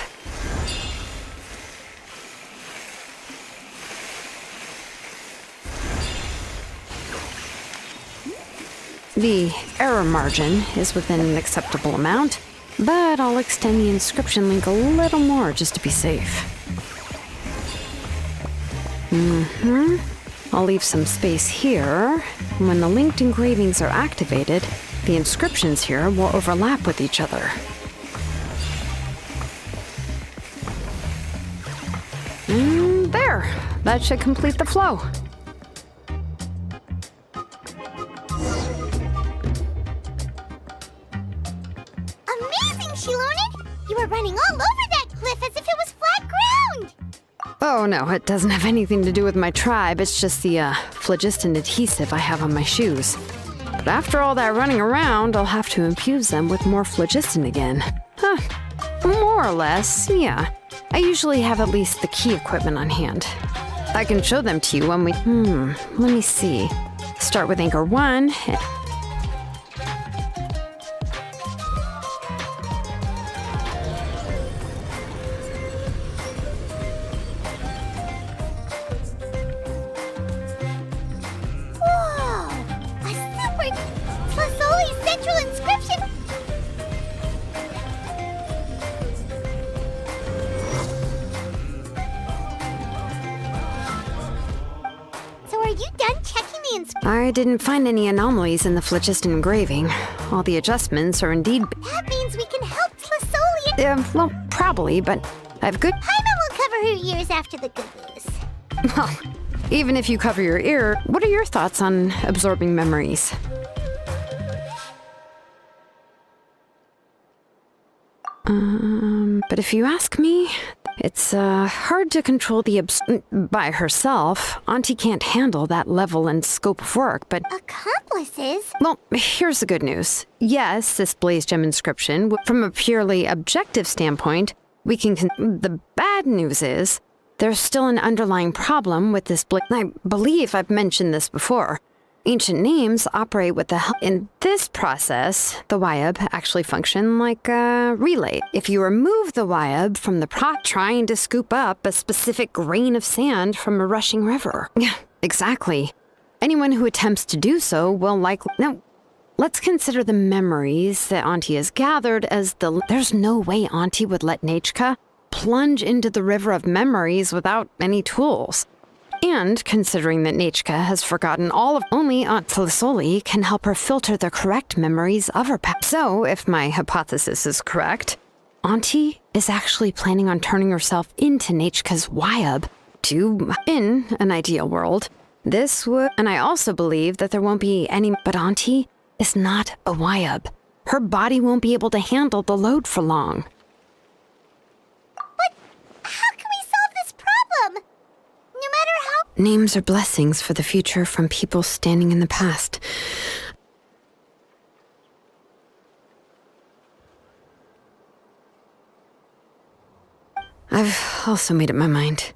The error margin is within an acceptable amount, but I'll extend the inscription link a little more just to be safe. I'll leave some space here. When the linked engravings are activated, the inscriptions here will overlap with each other. And there! That should complete the flow. Amazing, Shilonen! You were running all over that cliff as if it was flat ground! Oh no, it doesn't have anything to do with my tribe. It's just the phlogiston adhesive I have on my shoes. But after all that running around, I'll have to infuse them with more phlogiston again. Huh. More or less, yeah. I usually have at least the key equipment on hand. I can show them to you when we... let me see. Start with anchor 1. Whoa! A super Plasoli central inscription! So are you done checking the inscription? I didn't find any anomalies in the phlogiston engraving. All the adjustments are indeed... That means we can help Plasoli and... well, probably, but I have good... Paimon will cover her ears after the good news. Well, even if you cover your ear, what are your thoughts on absorbing memories? But if you ask me, it's hard to control the by herself. Auntie can't handle that level and scope of work, but... Accomplices? Well, here's the good news. Yes, this blaze gem inscription, from a purely objective standpoint, we can... the bad news is, there's still an underlying problem with this I believe I've mentioned this before. Ancient names operate with the help. In this process, the Wyab actually function like a relay. If you remove the Wyab from the trying to scoop up a specific grain of sand from a rushing river. Yeah, exactly. Anyone who attempts to do so will likely... Now, let's consider the memories that Auntie has gathered as the... There's no way Auntie would let Nechka plunge into the river of memories without any tools. And considering that Nechka has forgotten all of only Aunt Tlisoli can help her filter the correct memories of her past. So, if my hypothesis is correct, Auntie is actually planning on turning herself into Nechka's Wyab to, in an ideal world, this would, and I also believe that there won't be any, but Auntie is not a Wyab. Her body won't be able to handle the load for long. But how can we solve this problem? No matter how... Names are blessings for the future from people standing in the past. I've also made up my mind.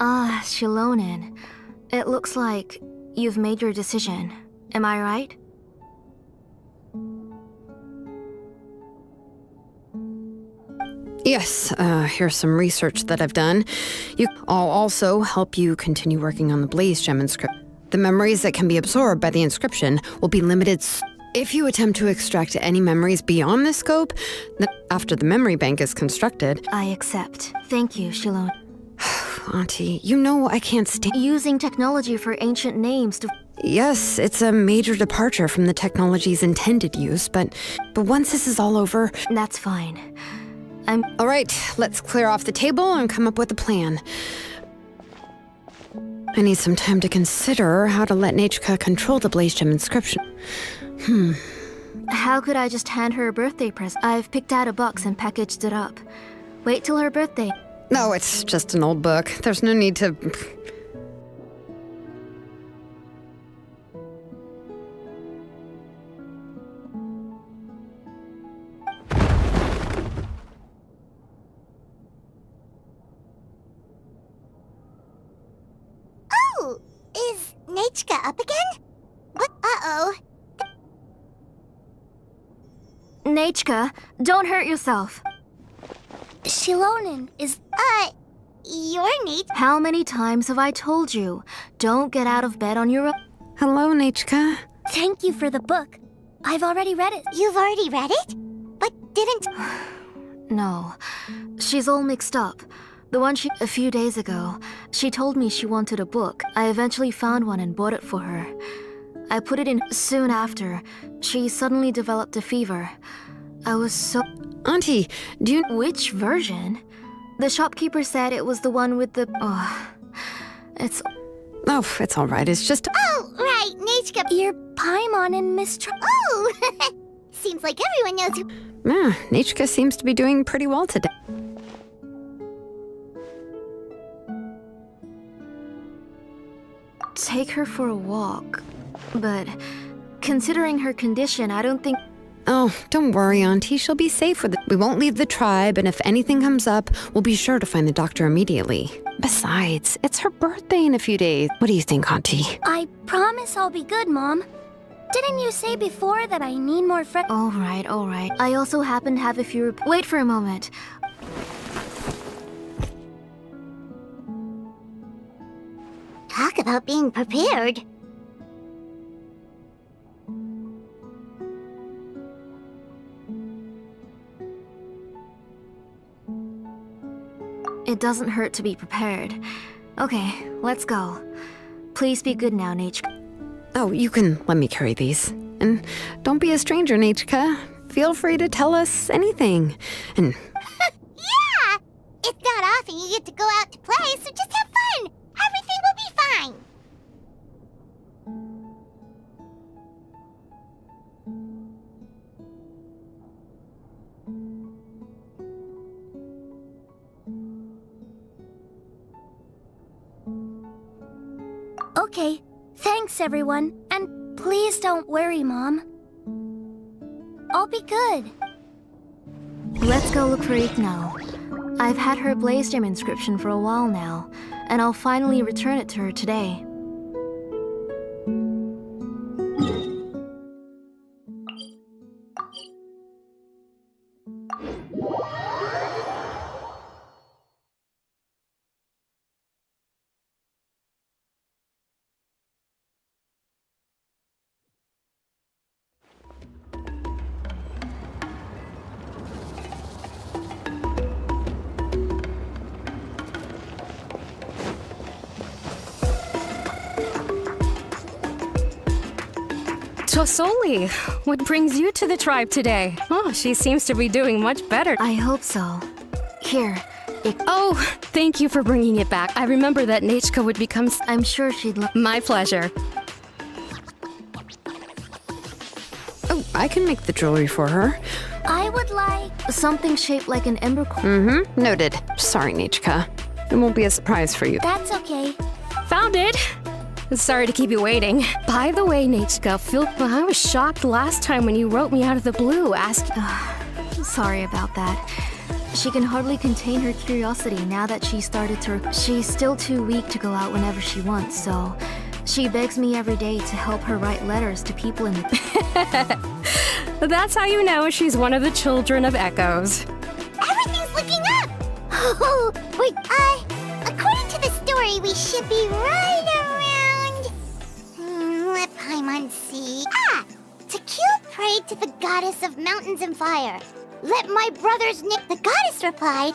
Ah, Shilonen. It looks like you've made your decision. Am I right? Yes, here's some research that I've done. I'll also help you continue working on the Blaze Gem inscription. The memories that can be absorbed by the inscription will be limited. If you attempt to extract any memories beyond this scope, then after the memory bank is constructed... I accept. Thank you, Shilonen. Auntie, you know I can't stand... Using technology for ancient names to... Yes, it's a major departure from the technology's intended use, but once this is all over... That's fine. All right, let's clear off the table and come up with a plan. I need some time to consider how to let Nechka control the Blaze Gem inscription. How could I just hand her a birthday present? I've picked out a box and packaged it up. Wait till her birthday. No, it's just an old book. There's no need to... Oh! Is Nechka up again? What? Uh-oh. Nechka, don't hurt yourself. Shilonen is... You're Nechka? How many times have I told you? Don't get out of bed on your own. Hello, Nechka. Thank you for the book. I've already read it. You've already read it? But didn't... No. She's all mixed up. A few days ago, she told me she wanted a book. I eventually found one and bought it for her. I put it in. Soon after, she suddenly developed a fever. I was so... Auntie, do you... Which version? The shopkeeper said it was the one with the... It's... Oh, it's all right. It's just... Oh, right, Nechka. You're Paimon and Miss Oh! Seems like everyone knows who... Yeah, Nechka seems to be doing pretty well today. Take her for a walk. But considering her condition, I don't think... Oh, don't worry, Auntie. She'll be safe with it. We won't leave the tribe, and if anything comes up, we'll be sure to find the doctor immediately. Besides, it's her birthday in a few days. What do you think, Auntie? I promise I'll be good, Mom. Didn't you say before that I need more friends? All right, all right. I also happen to have a few... Wait for a moment. Talk about being prepared. It doesn't hurt to be prepared. Okay, let's go. Please be good now, Nechka. Oh, you can let me carry these. And don't be a stranger, Nechka. feel free to tell us anything. And Yeah! It's not often you get to go out to play, so just have fun. Everything will be fine. Okay, thanks everyone. And please don't worry, Mom. I'll be good. Let's go look for Igno. I've had her blaze gem inscription for a while now, and I'll finally return it to her today. Tosoli, what brings you to the tribe today? Oh, she seems to be doing much better. I hope so. Here, Oh, thank you for bringing it back. I remember that Nechka would become... I'm sure she'd love. My pleasure. oh, I can make the jewelry for her. I would like something shaped like an ember core. Mm-hmm. Noted. Sorry, Nechka. It won't be a surprise for you. That's okay. Found it! Sorry to keep you waiting. By the way, Nechka, I was shocked last time when you wrote me out of the blue asking... Sorry about that. She can hardly contain her curiosity now that she started to... She's still too weak to go out whenever she wants, so... She begs me every day to help her write letters to people in the... That's how you know she's one of the children of Echoes. Everything's looking up! Oh, wait, according to the story, we should be right around... let Paimon see. Tequila prayed to the goddess of mountains and fire. Let my brothers nick. The goddess replied,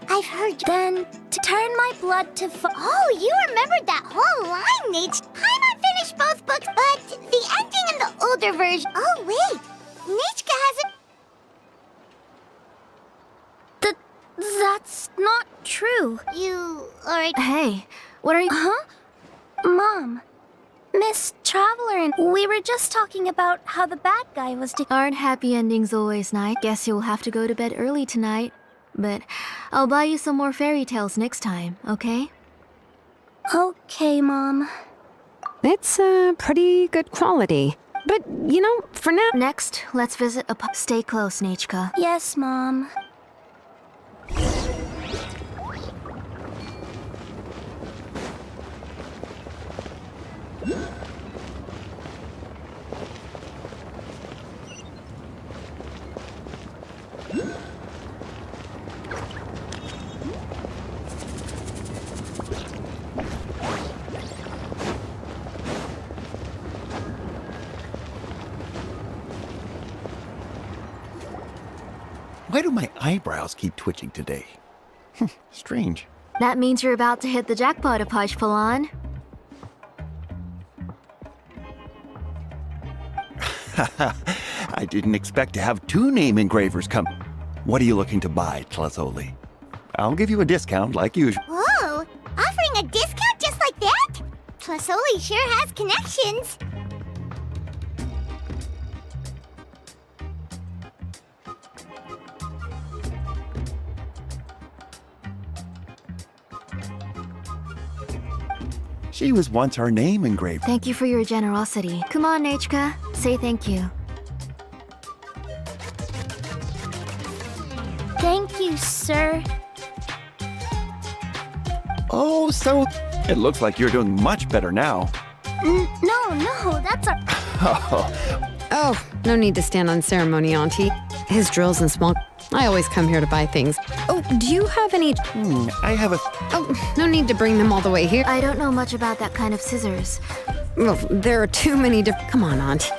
I've heard you. Then, to turn my blood to Oh, you remembered that whole line, Nate. Paimon finished both books, but the ending in the older version... Oh, wait. Nechka hasn't... That's not true. You are... Hey, what are you... Huh? Mom. Miss Traveler and we were just talking about how the bad guy was Aren't happy endings always nice? Guess you'll have to go to bed early tonight. But I'll buy you some more fairy tales next time, okay? Okay, Mom. It's pretty good quality. But, you know, for now... Next, let's visit a pub. Stay close, Nechka. Yes, Mom. Why do my eyebrows keep twitching today? Strange. That means you're about to hit the jackpot, Apaj Palan. I didn't expect to have two name engravers come. What are you looking to buy, Tlazoli? I'll give you a discount like usual. Whoa! Offering a discount just like that? Tlasoli sure has connections. She was once our name engraver. Thank you for your generosity. Come on, Nechka. Say thank you. Thank you, sir. Oh, so... It looks like you're doing much better now. No, that's our... Oh, no need to stand on ceremony, Auntie. His drills and small... I always come here to buy things. Oh, do you have any... I have a... Oh, no need to bring them all the way here. I don't know much about that kind of scissors. Well, there are too many Come on, Aunt.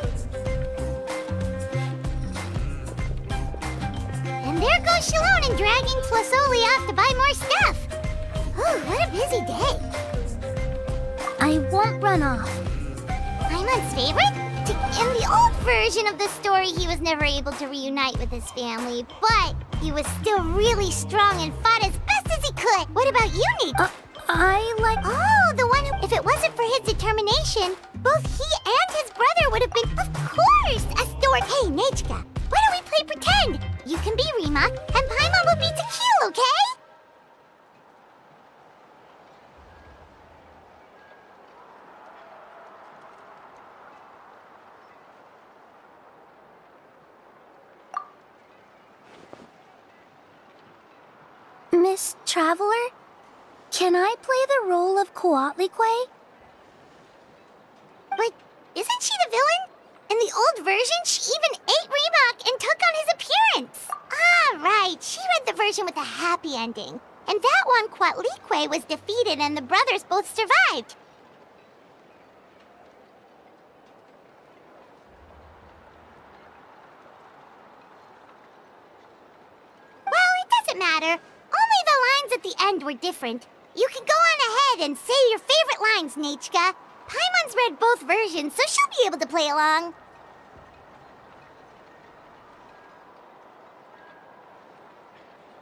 And there goes Shalon and dragging Tlasoli off to buy more stuff. Oh, what a busy day. I won't run off. Paimon's favorite? In the old version of the story, he was never able to reunite with his family, but he was still really strong and fought as best as he could. What about you, Nick? Oh, the one who, if it wasn't for his determination, both he and his brother would have been, of course, a story. Hey, Nechka, why don't we play pretend? You can be Rima, and Paimon will be Tequil, okay? Miss Traveler, can I play the role of Coatlicue? But isn't she the villain? In the old version, she even ate Reebok and took on his appearance. Ah, right. She read the version with a happy ending. And that one, Coatlicue, was defeated and the brothers both survived. Well, it doesn't matter. Only the lines at the end were different. You can go on ahead and say your favorite lines, Nechka. Paimon's read both versions, so she'll be able to play along.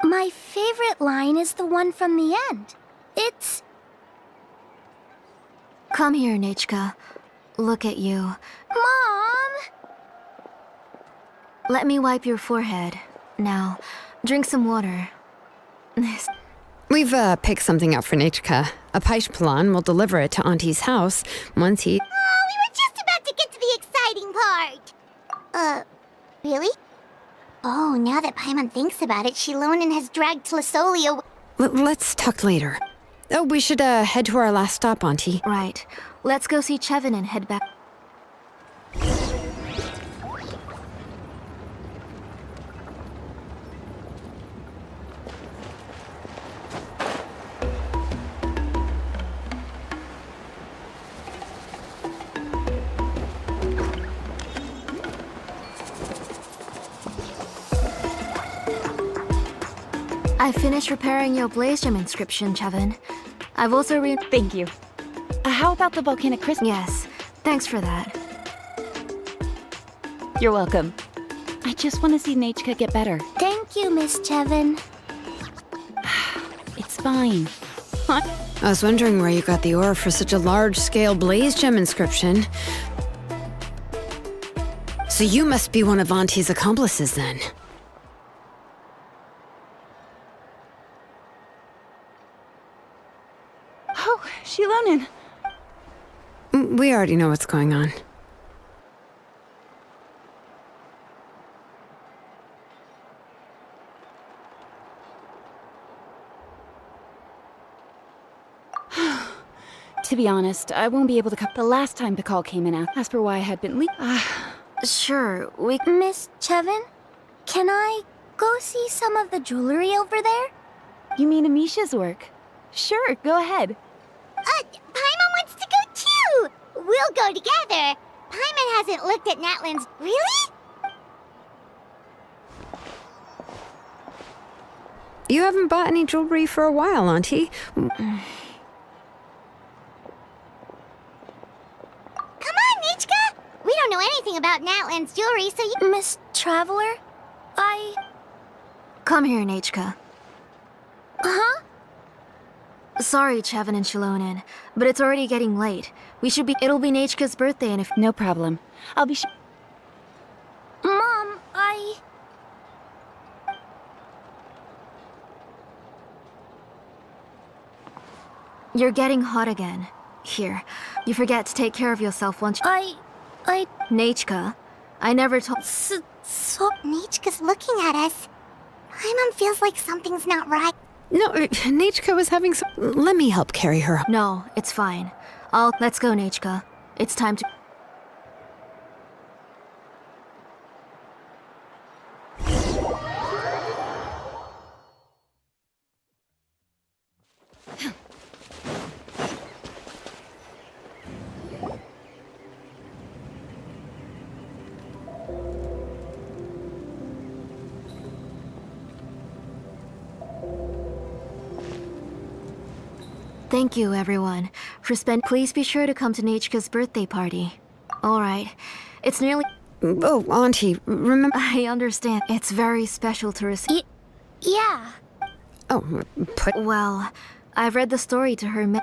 My favorite line is the one from the end. It's... Come here, Nechka. Look at you. Mom! Let me wipe your forehead. Now, drink some water. We've picked something up for Nechka. A Paishpalan will deliver it to Auntie's house once he... Oh, we were just about to get to the exciting part. Really? Oh, now that Paimon thinks about it, Shilonen has dragged Tlasolio. Let's talk later. Oh, we should head to our last stop, Auntie. Right. Let's go see Chevin and head back. I finished repairing your blaze gem inscription, Chevin. I've also Thank you. How about the volcanic crystal? Yes, thanks for that. You're welcome. I just want to see Nechka get better. Thank you, Miss Chevin. It's fine. I was wondering where you got the ore for such a large-scale blaze gem inscription. So you must be one of Auntie's accomplices, then. Oh, Shilonen. We already know what's going on. To be honest, I won't be able to come. The last time the call came in, asked for why I had been Sure, we... Miss Chevin, can I go see some of the jewelry over there? You mean Amisha's work? Sure, go ahead. Paimon wants to go too! We'll go together. Paimon hasn't looked at Natlan's... Really? You haven't bought any jewelry for a while, Auntie. Come on, Nechka! We don't know anything about Natlan's jewelry, so you... Miss Traveler, Come here, Nechka. Huh? Sorry, Chevin and Shilonen, but it's already getting late. It'll be Nechka's birthday and if... No problem. I'll be Mom, You're getting hot again. Here, you forget to take care of yourself once Nechka, I never told... So Nechka's looking at us. Paimon feels like something's not right. No, Nechka was having some... Let me help carry her up. No, it's fine. Let's go, Nechka. It's time to... Thank you, everyone, for Please be sure to come to Nechka's birthday party. All right. It's nearly. Oh, Auntie, remember? I understand. It's very special to receive. Yeah. Oh, put. Well, I've read the story to her. No,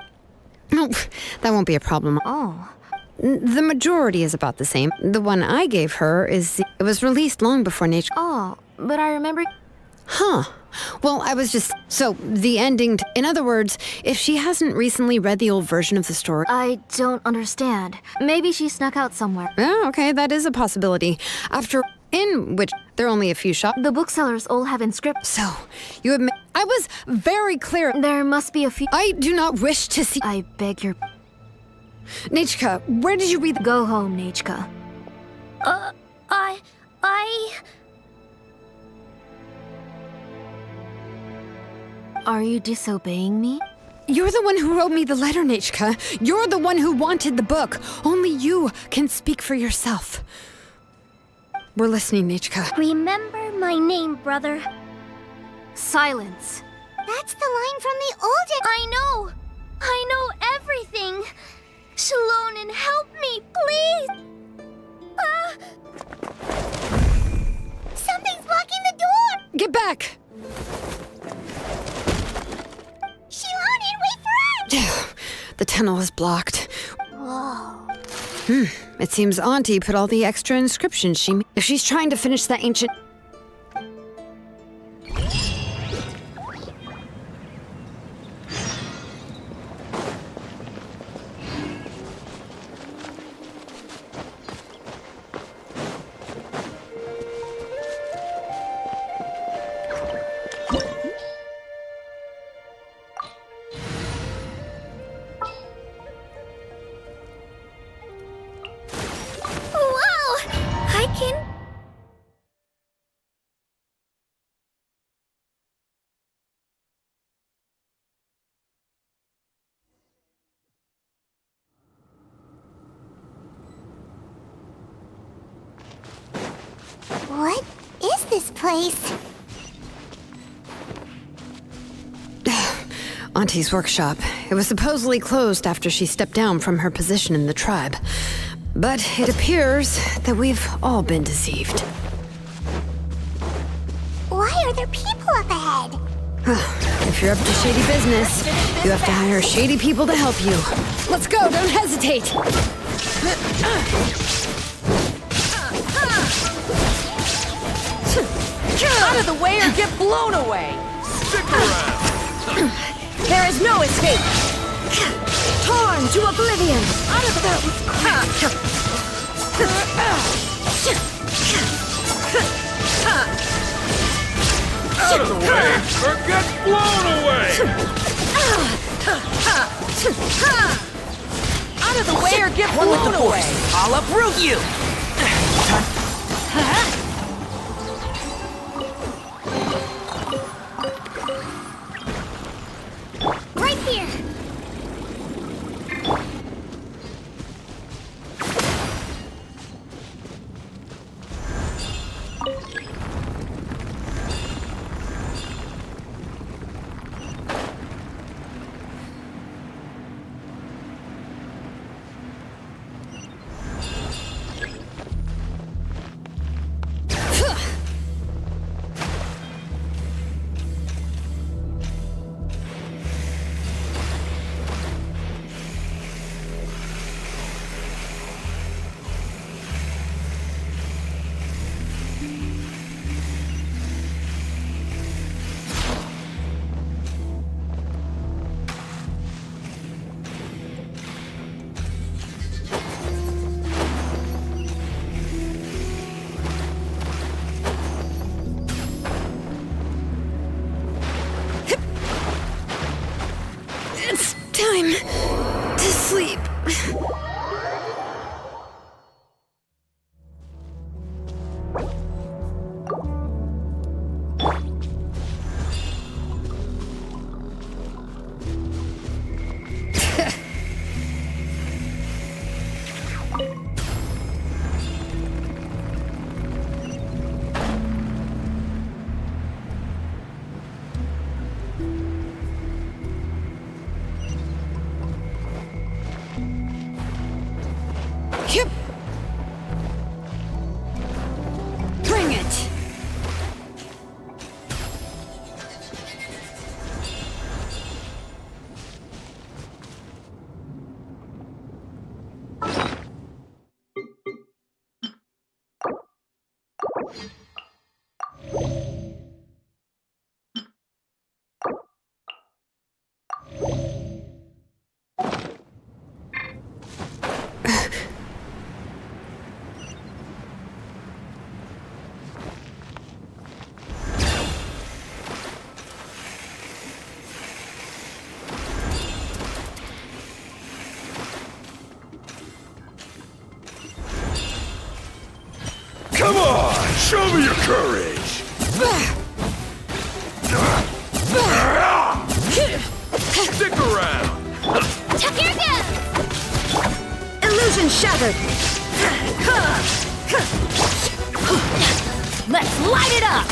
that won't be a problem. Oh. The majority is about the same. The one I gave her it was released long before nature. Oh, but I remember. Huh. Well, I was just. So, the ending. In other words, if she hasn't recently read the old version of the story. I don't understand. Maybe she snuck out somewhere. Yeah, okay, that is a possibility. In which there are only a few shops. The booksellers all have inscriptions. So, you admit. I was very clear. There must be a few. I do not wish to see. I beg your. Nachka, where did you read the. Go home, Nachka. Are you disobeying me? You're the one who wrote me the letter, Nachka. You're the one who wanted the book. Only you can speak for yourself. We're listening, Nachka. Remember my name, brother. Silence. That's the line from the old. I know everything. Shalonen, help me, please. Something's blocking the door. Get back! Shalonen, wait for us. The tunnel is blocked. Whoa. It seems Auntie put all the extra inscriptions she made. If she's trying to finish that ancient. Whoa! I can. What is this place? Auntie's workshop. It was supposedly closed after she stepped down from her position in the tribe. But it appears that we've all been deceived. Why are there people up ahead? If you're up to shady business, you have to hire shady people to help you. Let's go, don't hesitate! Out of the way or get blown away! Stick around! There is no escape! Torn to oblivion! Out of the... Out of the way or get blown away! Out of the way or get blown away! I'll uproot you! Right here. Come on, show me your courage. Stick around. Here goes! Illusion shattered! Let's light it up!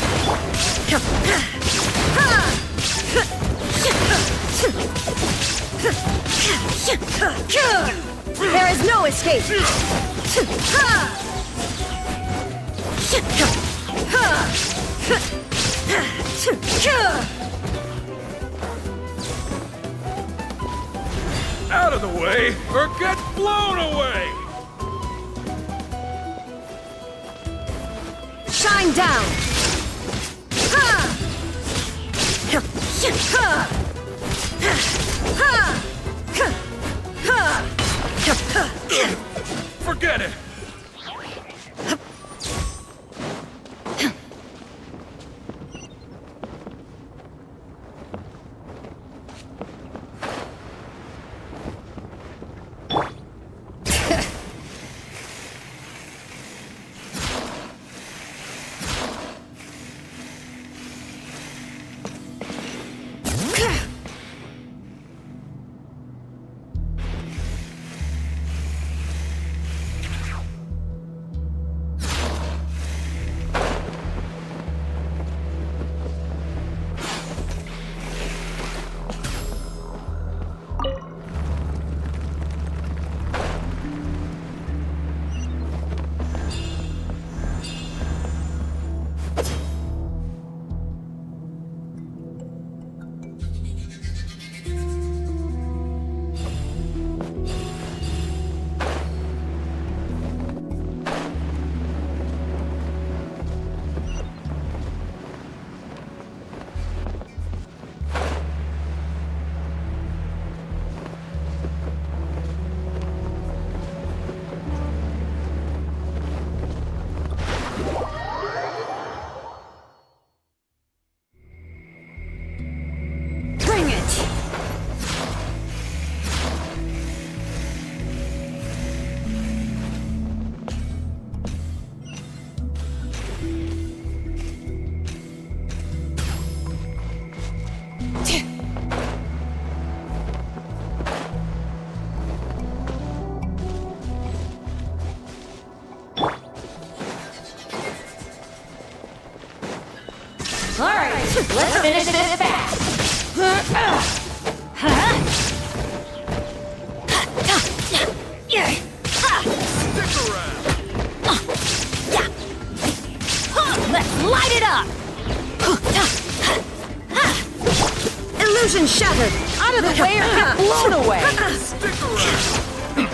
There is no escape! Out of the way, or get blown away. Shine down! Forget it. Let's finish this fast! Stick around. Let's light it up! Illusion shattered! Out of the way or get blown away! Stick around.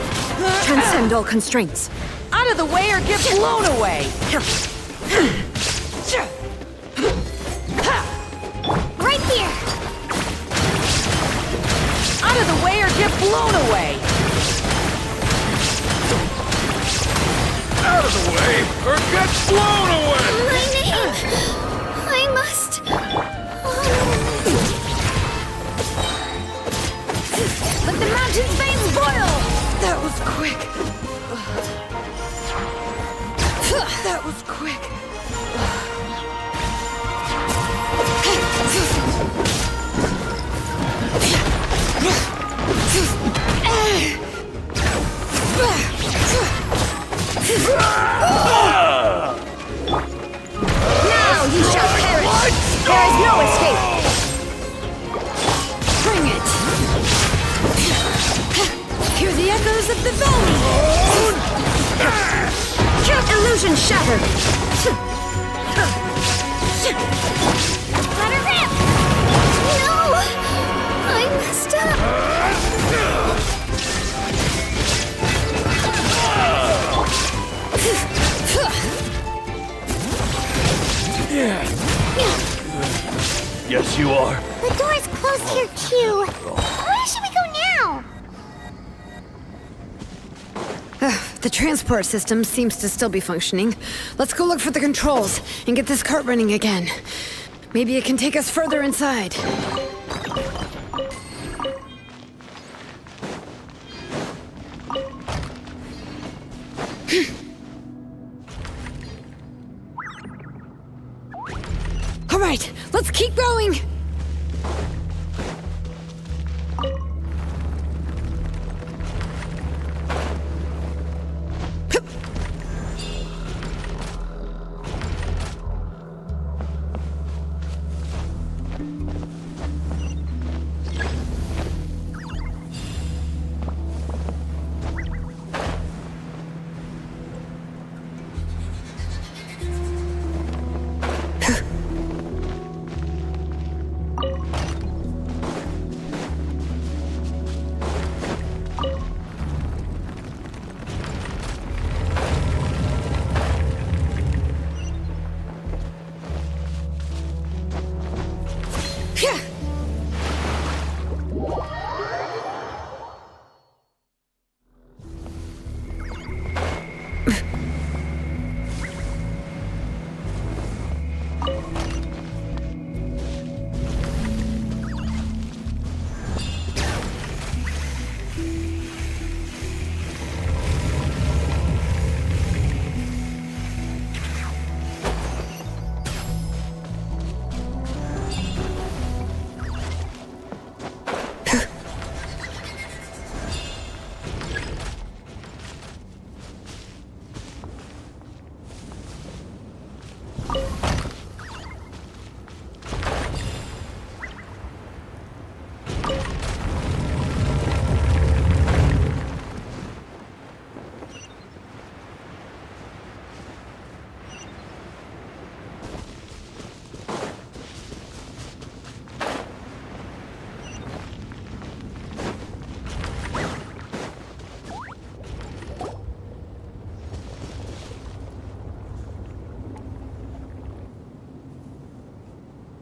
Transcend all constraints! Out of the way or get blown away! Right here! Out of the way or get blown away! Out of the way, or get blown away. My name! I must... Let the mountain's veins boil! That was quick. That was quick. Now you shall perish! There is no escape! Bring it! Hear the echoes of the valley! Illusion shattered! Let her rip! No! I messed up! Yes, you are. The door's closed here too. Where should we go now? The transport system seems to still be functioning. Let's go look for the controls and get this cart running again. Maybe it can take us further inside. All right, let's keep going.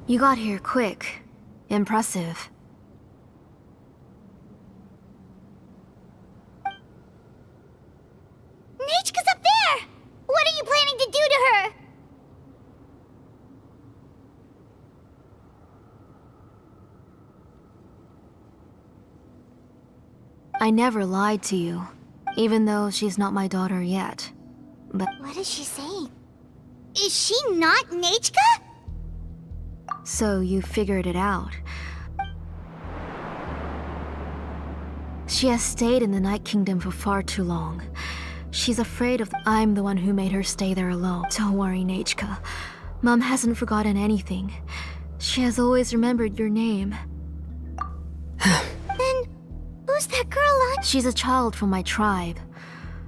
You got here quick. Impressive. Nechka's up there! What are you planning to do to her? I never lied to you, even though she's not my daughter yet. But What is she saying? Is she not Nechka? so you figured it out. She has stayed in the Night Kingdom for far too long. She's afraid of I'm the one who made her stay there alone. Don't worry, Nechka. Mom hasn't forgotten anything. She has always remembered your name. Then, who's that girl on? She's a child from my tribe.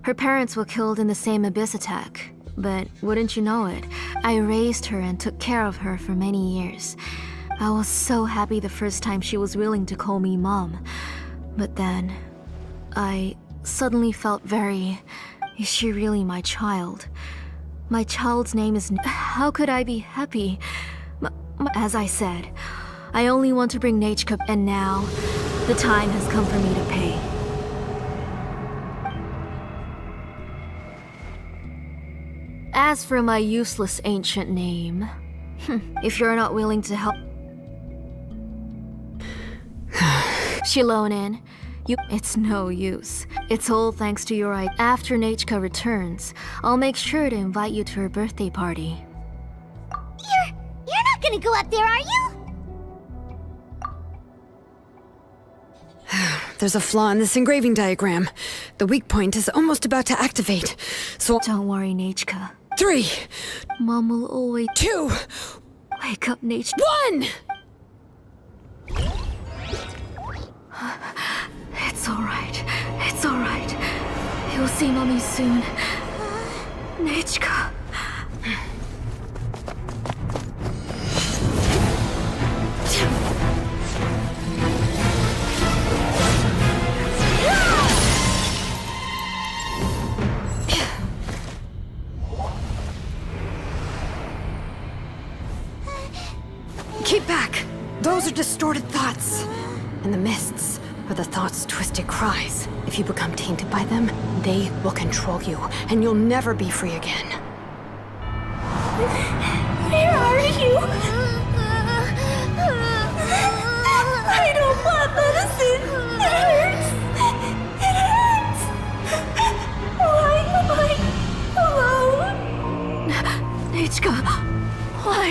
Her parents were killed in the same abyss attack. But wouldn't you know it, I raised her and took care of her for many years. I was so happy the first time she was willing to call me Mom. But then, I suddenly felt very... Is she really my child? My child's name is... How could I be happy? As I said, I only want to bring Nechka, and now, the time has come for me to pay. As for my useless ancient name, if you're not willing to help... Shilonin, it's no use. It's all thanks to your... After Nechka returns, I'll make sure to invite you to her birthday party. You're not gonna go up there, are you? There's a flaw in this engraving diagram. The weak point is almost about to activate. So Don't worry, Nechka. 3, Mom will always... 2, Wake up, Nechka. 1! It's alright. It's alright. You'll see Mommy soon. Nechka. back! Those are distorted thoughts. And the mists are the thoughts' twisted cries. If you become tainted by them, they will control you, and you'll never be free again. Where are you? I don't want medicine. It hurts. It hurts. Why am I alone? Nichka, why?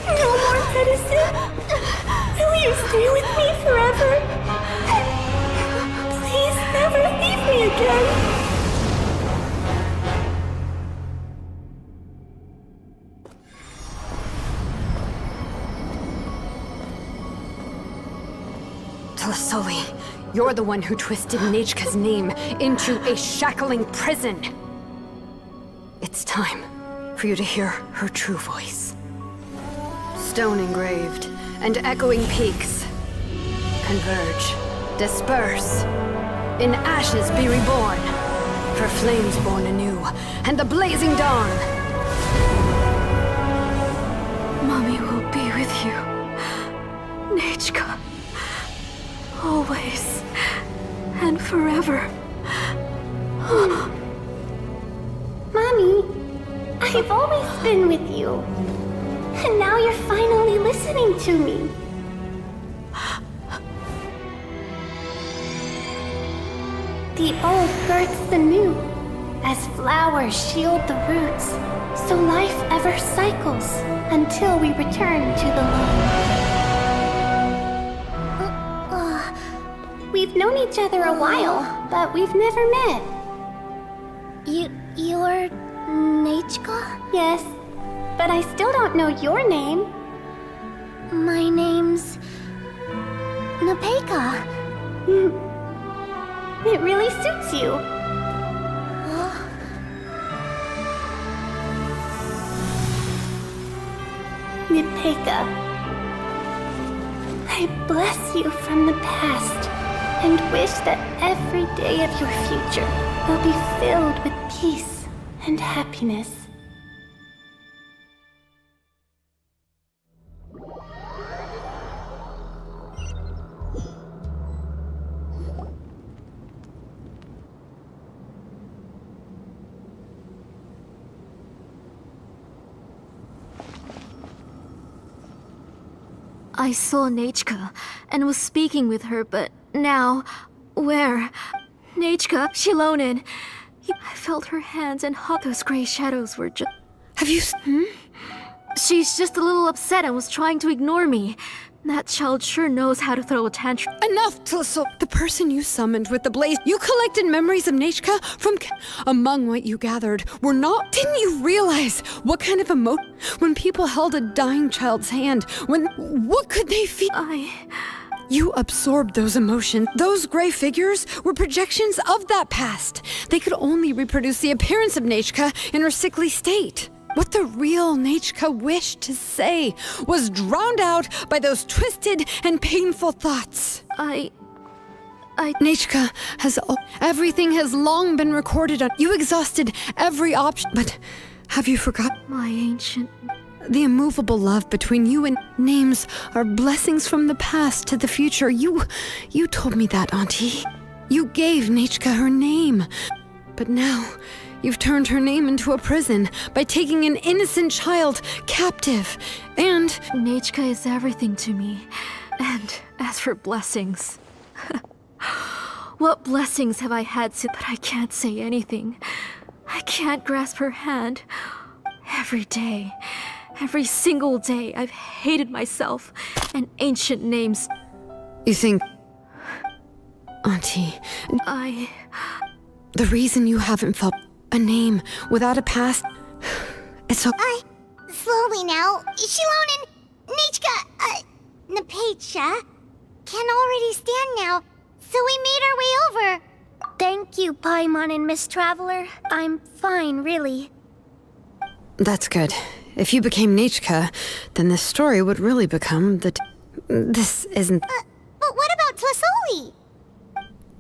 No more medicine. Will you stay with me forever? Please never leave me again. Tlasoli, you're the one who twisted Nechka's name into a shackling prison. It's time for you to hear her true voice. Stone engraved and echoing peaks converge, disperse, in ashes be reborn, for flames born anew, and the blazing dawn. Mommy will be with you. Nichka. Always. And forever. Mommy, I've always been with you. And now you're finally listening to me. The old births the new, as flowers shield the roots, so life ever cycles until we return to the loam. We've known each other a while, but we've never met. You're Nechka? Yes, but I still don't know your name. My name's Nepeka. It really suits you. Nepeka, I bless you from the past and wish that every day of your future will be filled with peace and happiness. I saw Nechka and was speaking with her, but now, where? Nechka, Shilonen. I felt her hands and hug. Those gray shadows were just... Have you... She's just a little upset and was trying to ignore me. That child sure knows how to throw a tantrum. Enough, Tlaso! The person you summoned with the blaze, you collected memories of Nechka from... Among what you gathered were not... Didn't you realize what kind of emotion... When people held a dying child's hand, what could they feel? You absorbed those emotions. Those gray figures were projections of that past. They could only reproduce the appearance of Nechka in her sickly state. What the real Nechka wished to say was drowned out by those twisted and painful thoughts. Nechka has... Everything has long been recorded on... You exhausted every option, but have you forgotten? My ancient... The immovable love between you and names are blessings from the past to the future. You told me that, Auntie. You gave Nechka her name. But now, you've turned her name into a prison by taking an innocent child captive. And... Nechka is everything to me. And as for blessings... What blessings have I had since... But I can't say anything. I can't grasp her hand. Every day... Every single day, I've hated myself and ancient names. You think... Auntie... The reason you haven't felt a name without a past... It's so... Slowly now. Shilonen, Nechka, Nepecha can already stand now, so we made our way over. Thank you, Paimon and Miss Traveler. I'm fine, really. That's good. If you became Nechka, then this story would really become the... This isn't... But what about Tlasoli?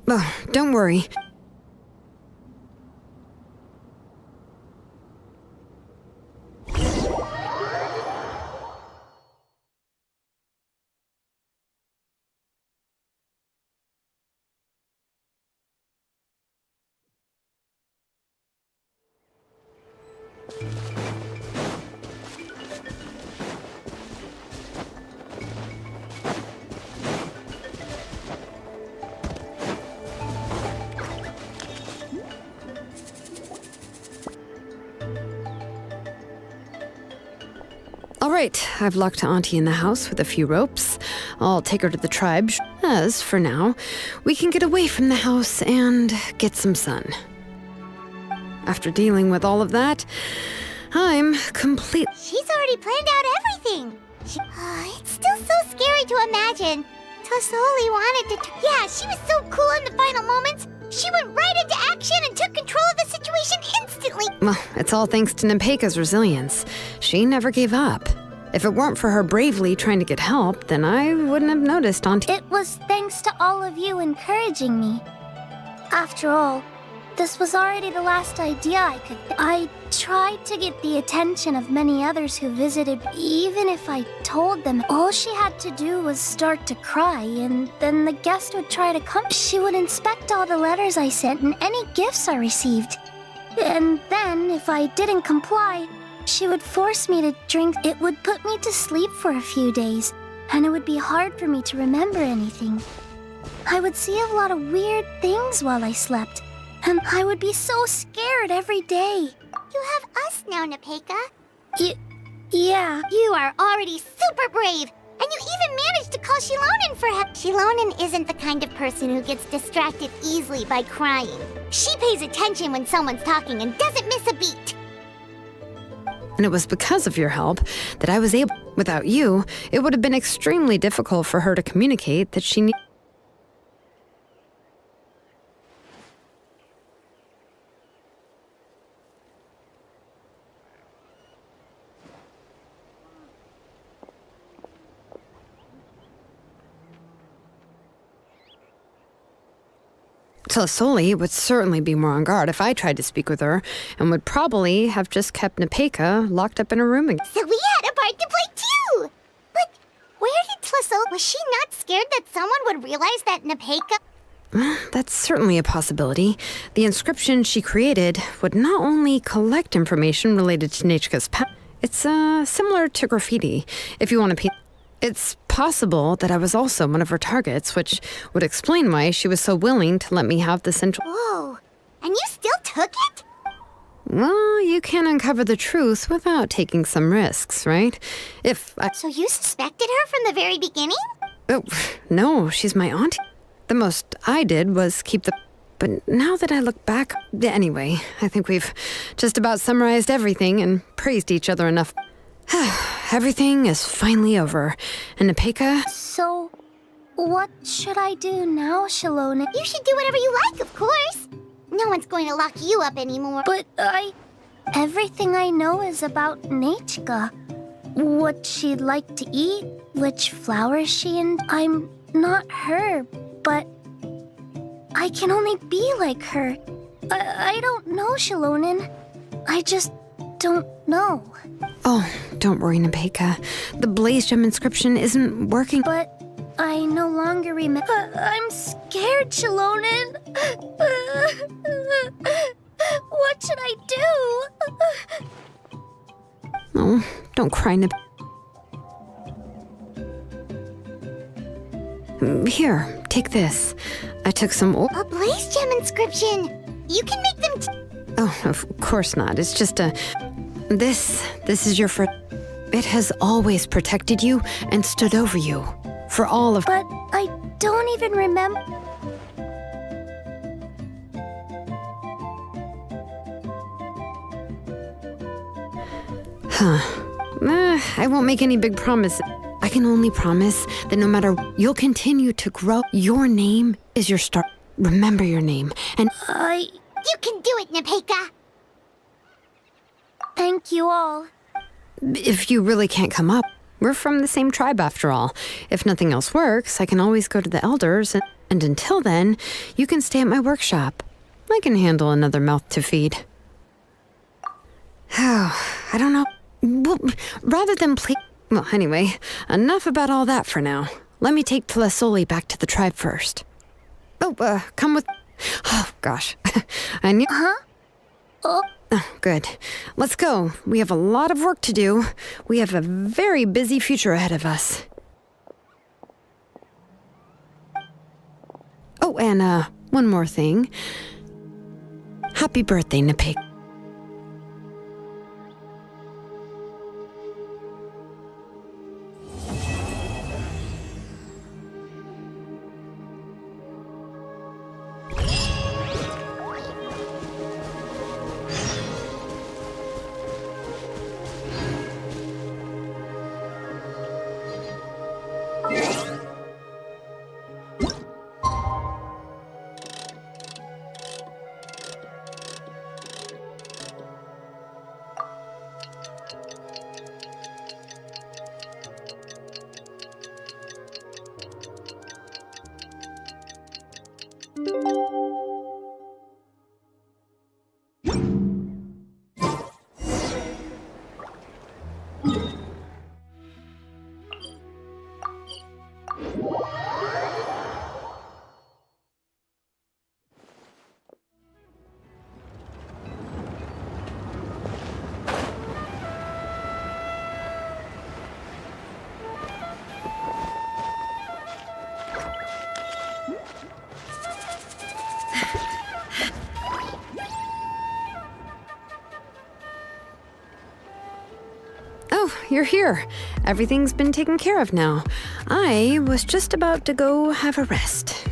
Oh, don't worry. right, I've locked Auntie in the house with a few ropes. I'll take her to the tribe. As for now, we can get away from the house and get some sun. After dealing with all of that, I'm complete. She's already planned out everything. It's still so scary to imagine. Tlasoli wanted to. Yeah, she was so cool in the final moments. She went right into action and took control of the situation instantly. Well, it's all thanks to Nepeka's resilience. She never gave up. If it weren't for her bravely trying to get help, then I wouldn't have noticed Auntie. It was thanks to all of you encouraging me. After all, this was already the last idea I could. I tried to get the attention of many others who visited. Even if I told them, all she had to do was start to cry, and then the guest would try to come. She would inspect all the letters I sent and any gifts I received. And then, if I didn't comply, she would force me to drink. It would put me to sleep for a few days, and it would be hard for me to remember anything. I would see a lot of weird things while I slept. And I would be so scared every day. You have us now, Nepeka. Yeah. You are already super brave. And you even managed to call Shilonen for help. Shilonen isn't the kind of person who gets distracted easily by crying. She pays attention when someone's talking and doesn't miss a beat. And it was because of your help that I was able. Without you, it would have been extremely difficult for her to communicate that she needed. Tlasoli would certainly be more on guard if I tried to speak with her, and would probably have just kept Nepeka locked up in her room again. So we had a part to play too! But where did Tlasoli... Was she not scared that someone would realize that Nepeka... That's certainly a possibility. The inscription she created would not only collect information related to Nechka's past, it's similar to graffiti, if you want to... It's possible that I was also one of her targets, which would explain why she was so willing to let me have the central... Whoa, and you still took it? Well, you can't uncover the truth without taking some risks, right? So you suspected her from the very beginning? Oh, no, she's my auntie. The most I did was keep the... But now that I look back... Anyway, I think we've just about summarized everything and praised each other enough. Everything is finally over. And Nepeka... So, what should I do now, Shilonen? You should do whatever you like, of course. No one's going to lock you up anymore. But everything I know is about Nechka. What she'd like to eat, which flowers she and... I'm not her, but I can only be like her. I don't know, Shilonen. I just don't know. Oh, don't worry, Nepeka. The Blaze Gem inscription isn't working. But I no longer remember. I'm scared, Shilonen. What should I do? Oh, don't cry, Nepeka. Here, take this. I took some... A Blaze Gem inscription. You can make them... Oh, of course not. It's just a... This is your friend. It has always protected you and stood over you. For all of... But I don't even remember... I won't make any big promises. I can only promise that no matter... You'll continue to grow. Your name is your star. Remember your name, and... You can do it, Nepeka! Thank you all. If you really can't come up, we're from the same tribe after all. If nothing else works, I can always go to the elders, and until then, you can stay at my workshop. I can handle another mouth to feed. Oh, I don't know. Well, rather than Well, anyway, enough about all that for now. Let me take Tlasoli back to the tribe first. Oh, come with... Oh, gosh. I knew... Huh? Oh. Oh, good. Let's go. We have a lot of work to do. We have a very busy future ahead of us. Oh, and, one more thing. Happy birthday, Nepeka. Phew, you're here. Everything's been taken care of now. I was just about to go have a rest.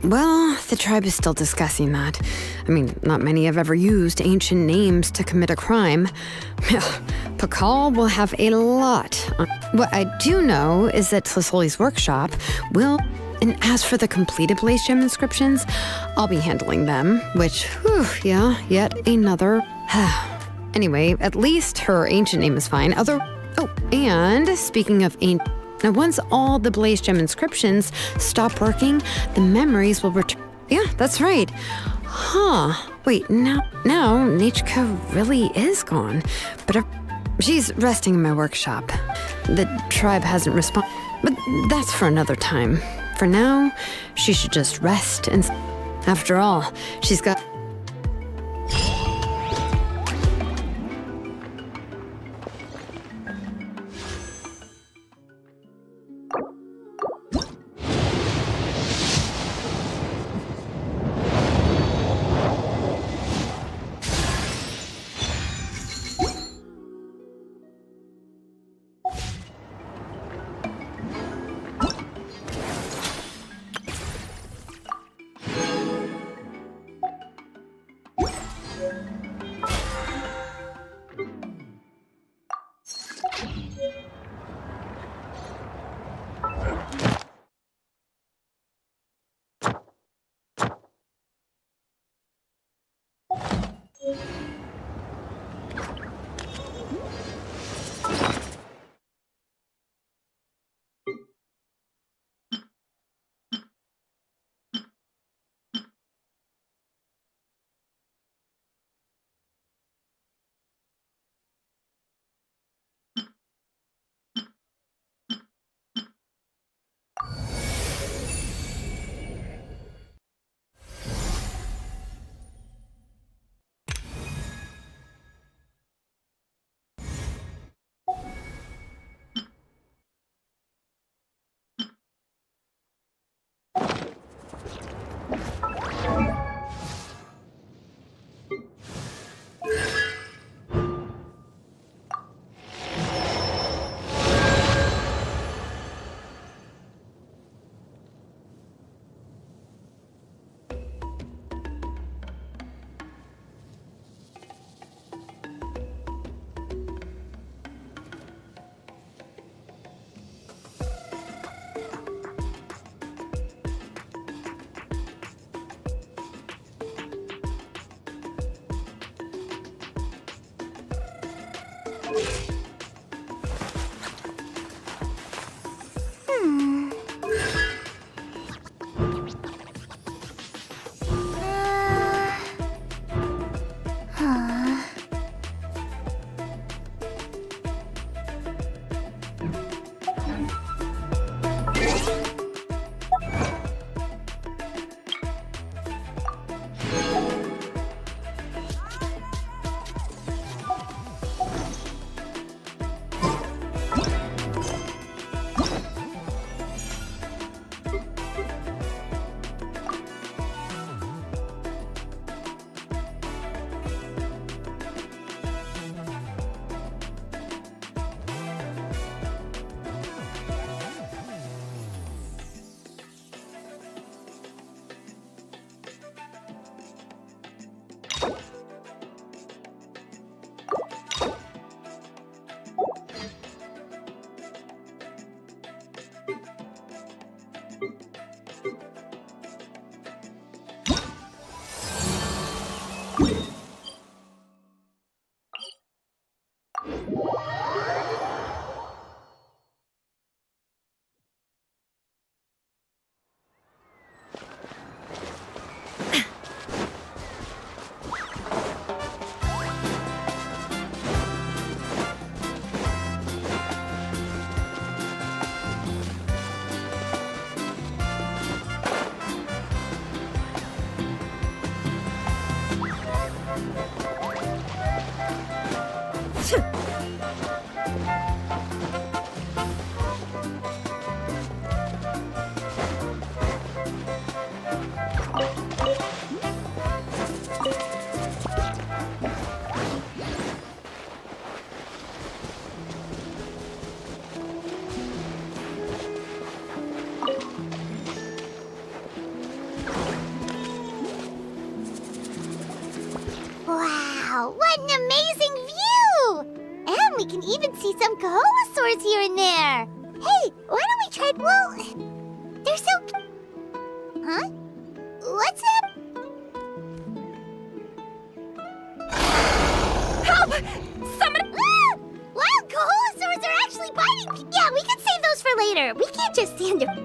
Well, the tribe is still discussing that. I mean, not many have ever used ancient names to commit a crime. Pakal will have a lot. What I do know is that Tlisoli's workshop will... And as for the completed Blaze Gem inscriptions, I'll be handling them, which, whew, yeah, yet another... Anyway, at least her ancient name is fine. Oh, and speaking of ancient... Now, once all the Blaze Gem inscriptions stop working, the memories will return. Yeah, that's right. Huh. Wait, now Nichka really is gone. But she's resting in my workshop. The tribe hasn't responded. But that's for another time. For now, she should just rest and... After all, she's got... Wow, what an amazing view! And we can even see some Kaholosaurs here and there. Hey, why don't we try... Well, they're so... Huh? What's that? Help! Somebody... Ah! Wild Kaholosaurs are actually biting... Yeah, we can save those for later. We can't just stand there.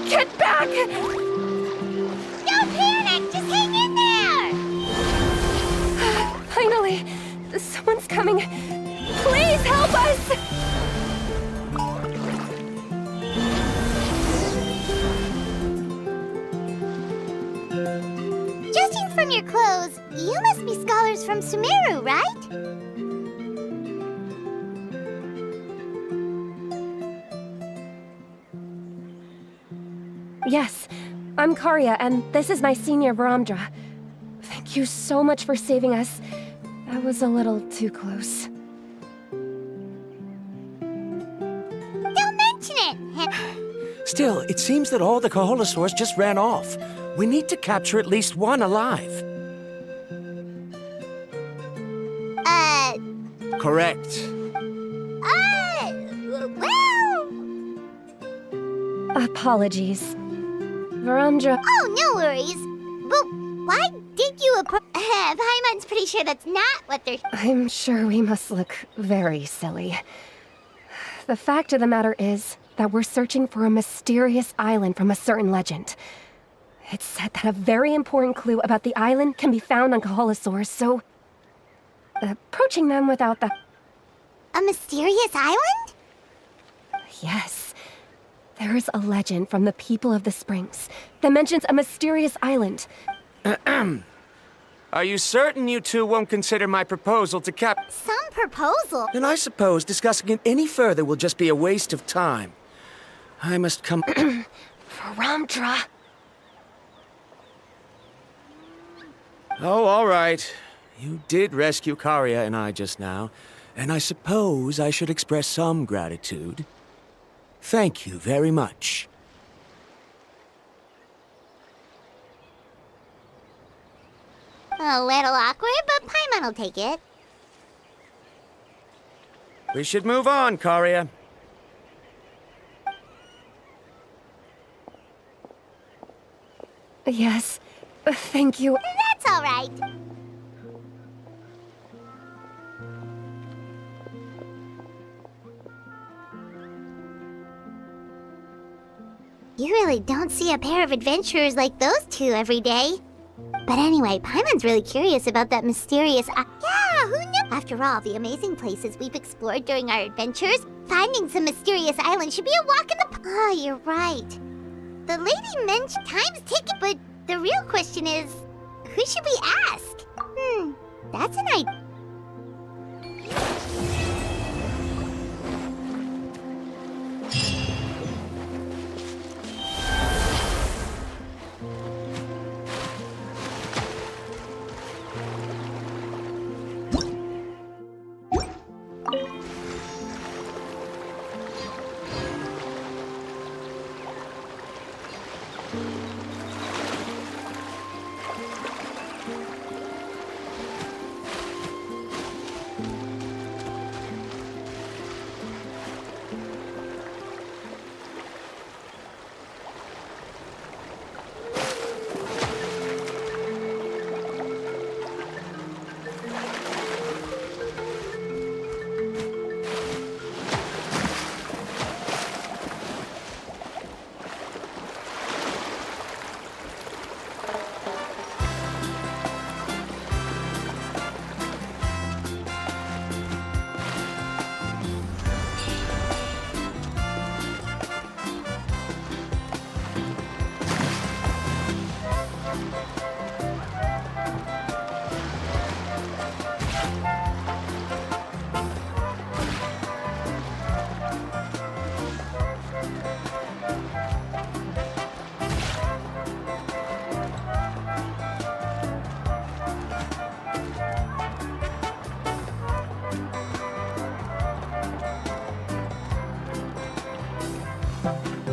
Get back! Don't panic! Just hang in there! Finally! Someone's coming! Please help us! Judging from your clothes, you must be scholars from Sumeru, right? Yes, I'm Karya, and this is my senior Varamdra. Thank you so much for saving us. That was a little too close. Don't mention it! Still, it seems that all the Kaholosaurs just ran off. We need to capture at least one alive. Correct. Well... Apologies. Varamdra... Oh, no worries. But why did you Paimon's pretty sure that's not what they're... I'm sure we must look very silly. The fact of the matter is that we're searching for a mysterious island from a certain legend. It's said that a very important clue about the island can be found on Kaholosaurs, so... approaching them without the... A mysterious island? Yes. There is a legend from the people of the Springs that mentions a mysterious island. Are you certain you two won't consider my proposal to Some proposal? Then I suppose discussing it any further will just be a waste of time. I must come... Varamdra! Oh, all right. You did rescue Karya and I just now, and I suppose I should express some gratitude. Thank you very much. A little awkward, but Paimon will take it. We should move on, Karya. Yes. Thank you. That's all right. You really don't see a pair of adventurers like those two every day. But anyway, Paimon's really curious about that mysterious... yeah, who knew? After all, the amazing places we've explored during our adventures, finding some mysterious island should be a walk in the... Oh, you're right. The lady mentioned time's ticking, but the real question is, who should we ask? That's an idea. Bye.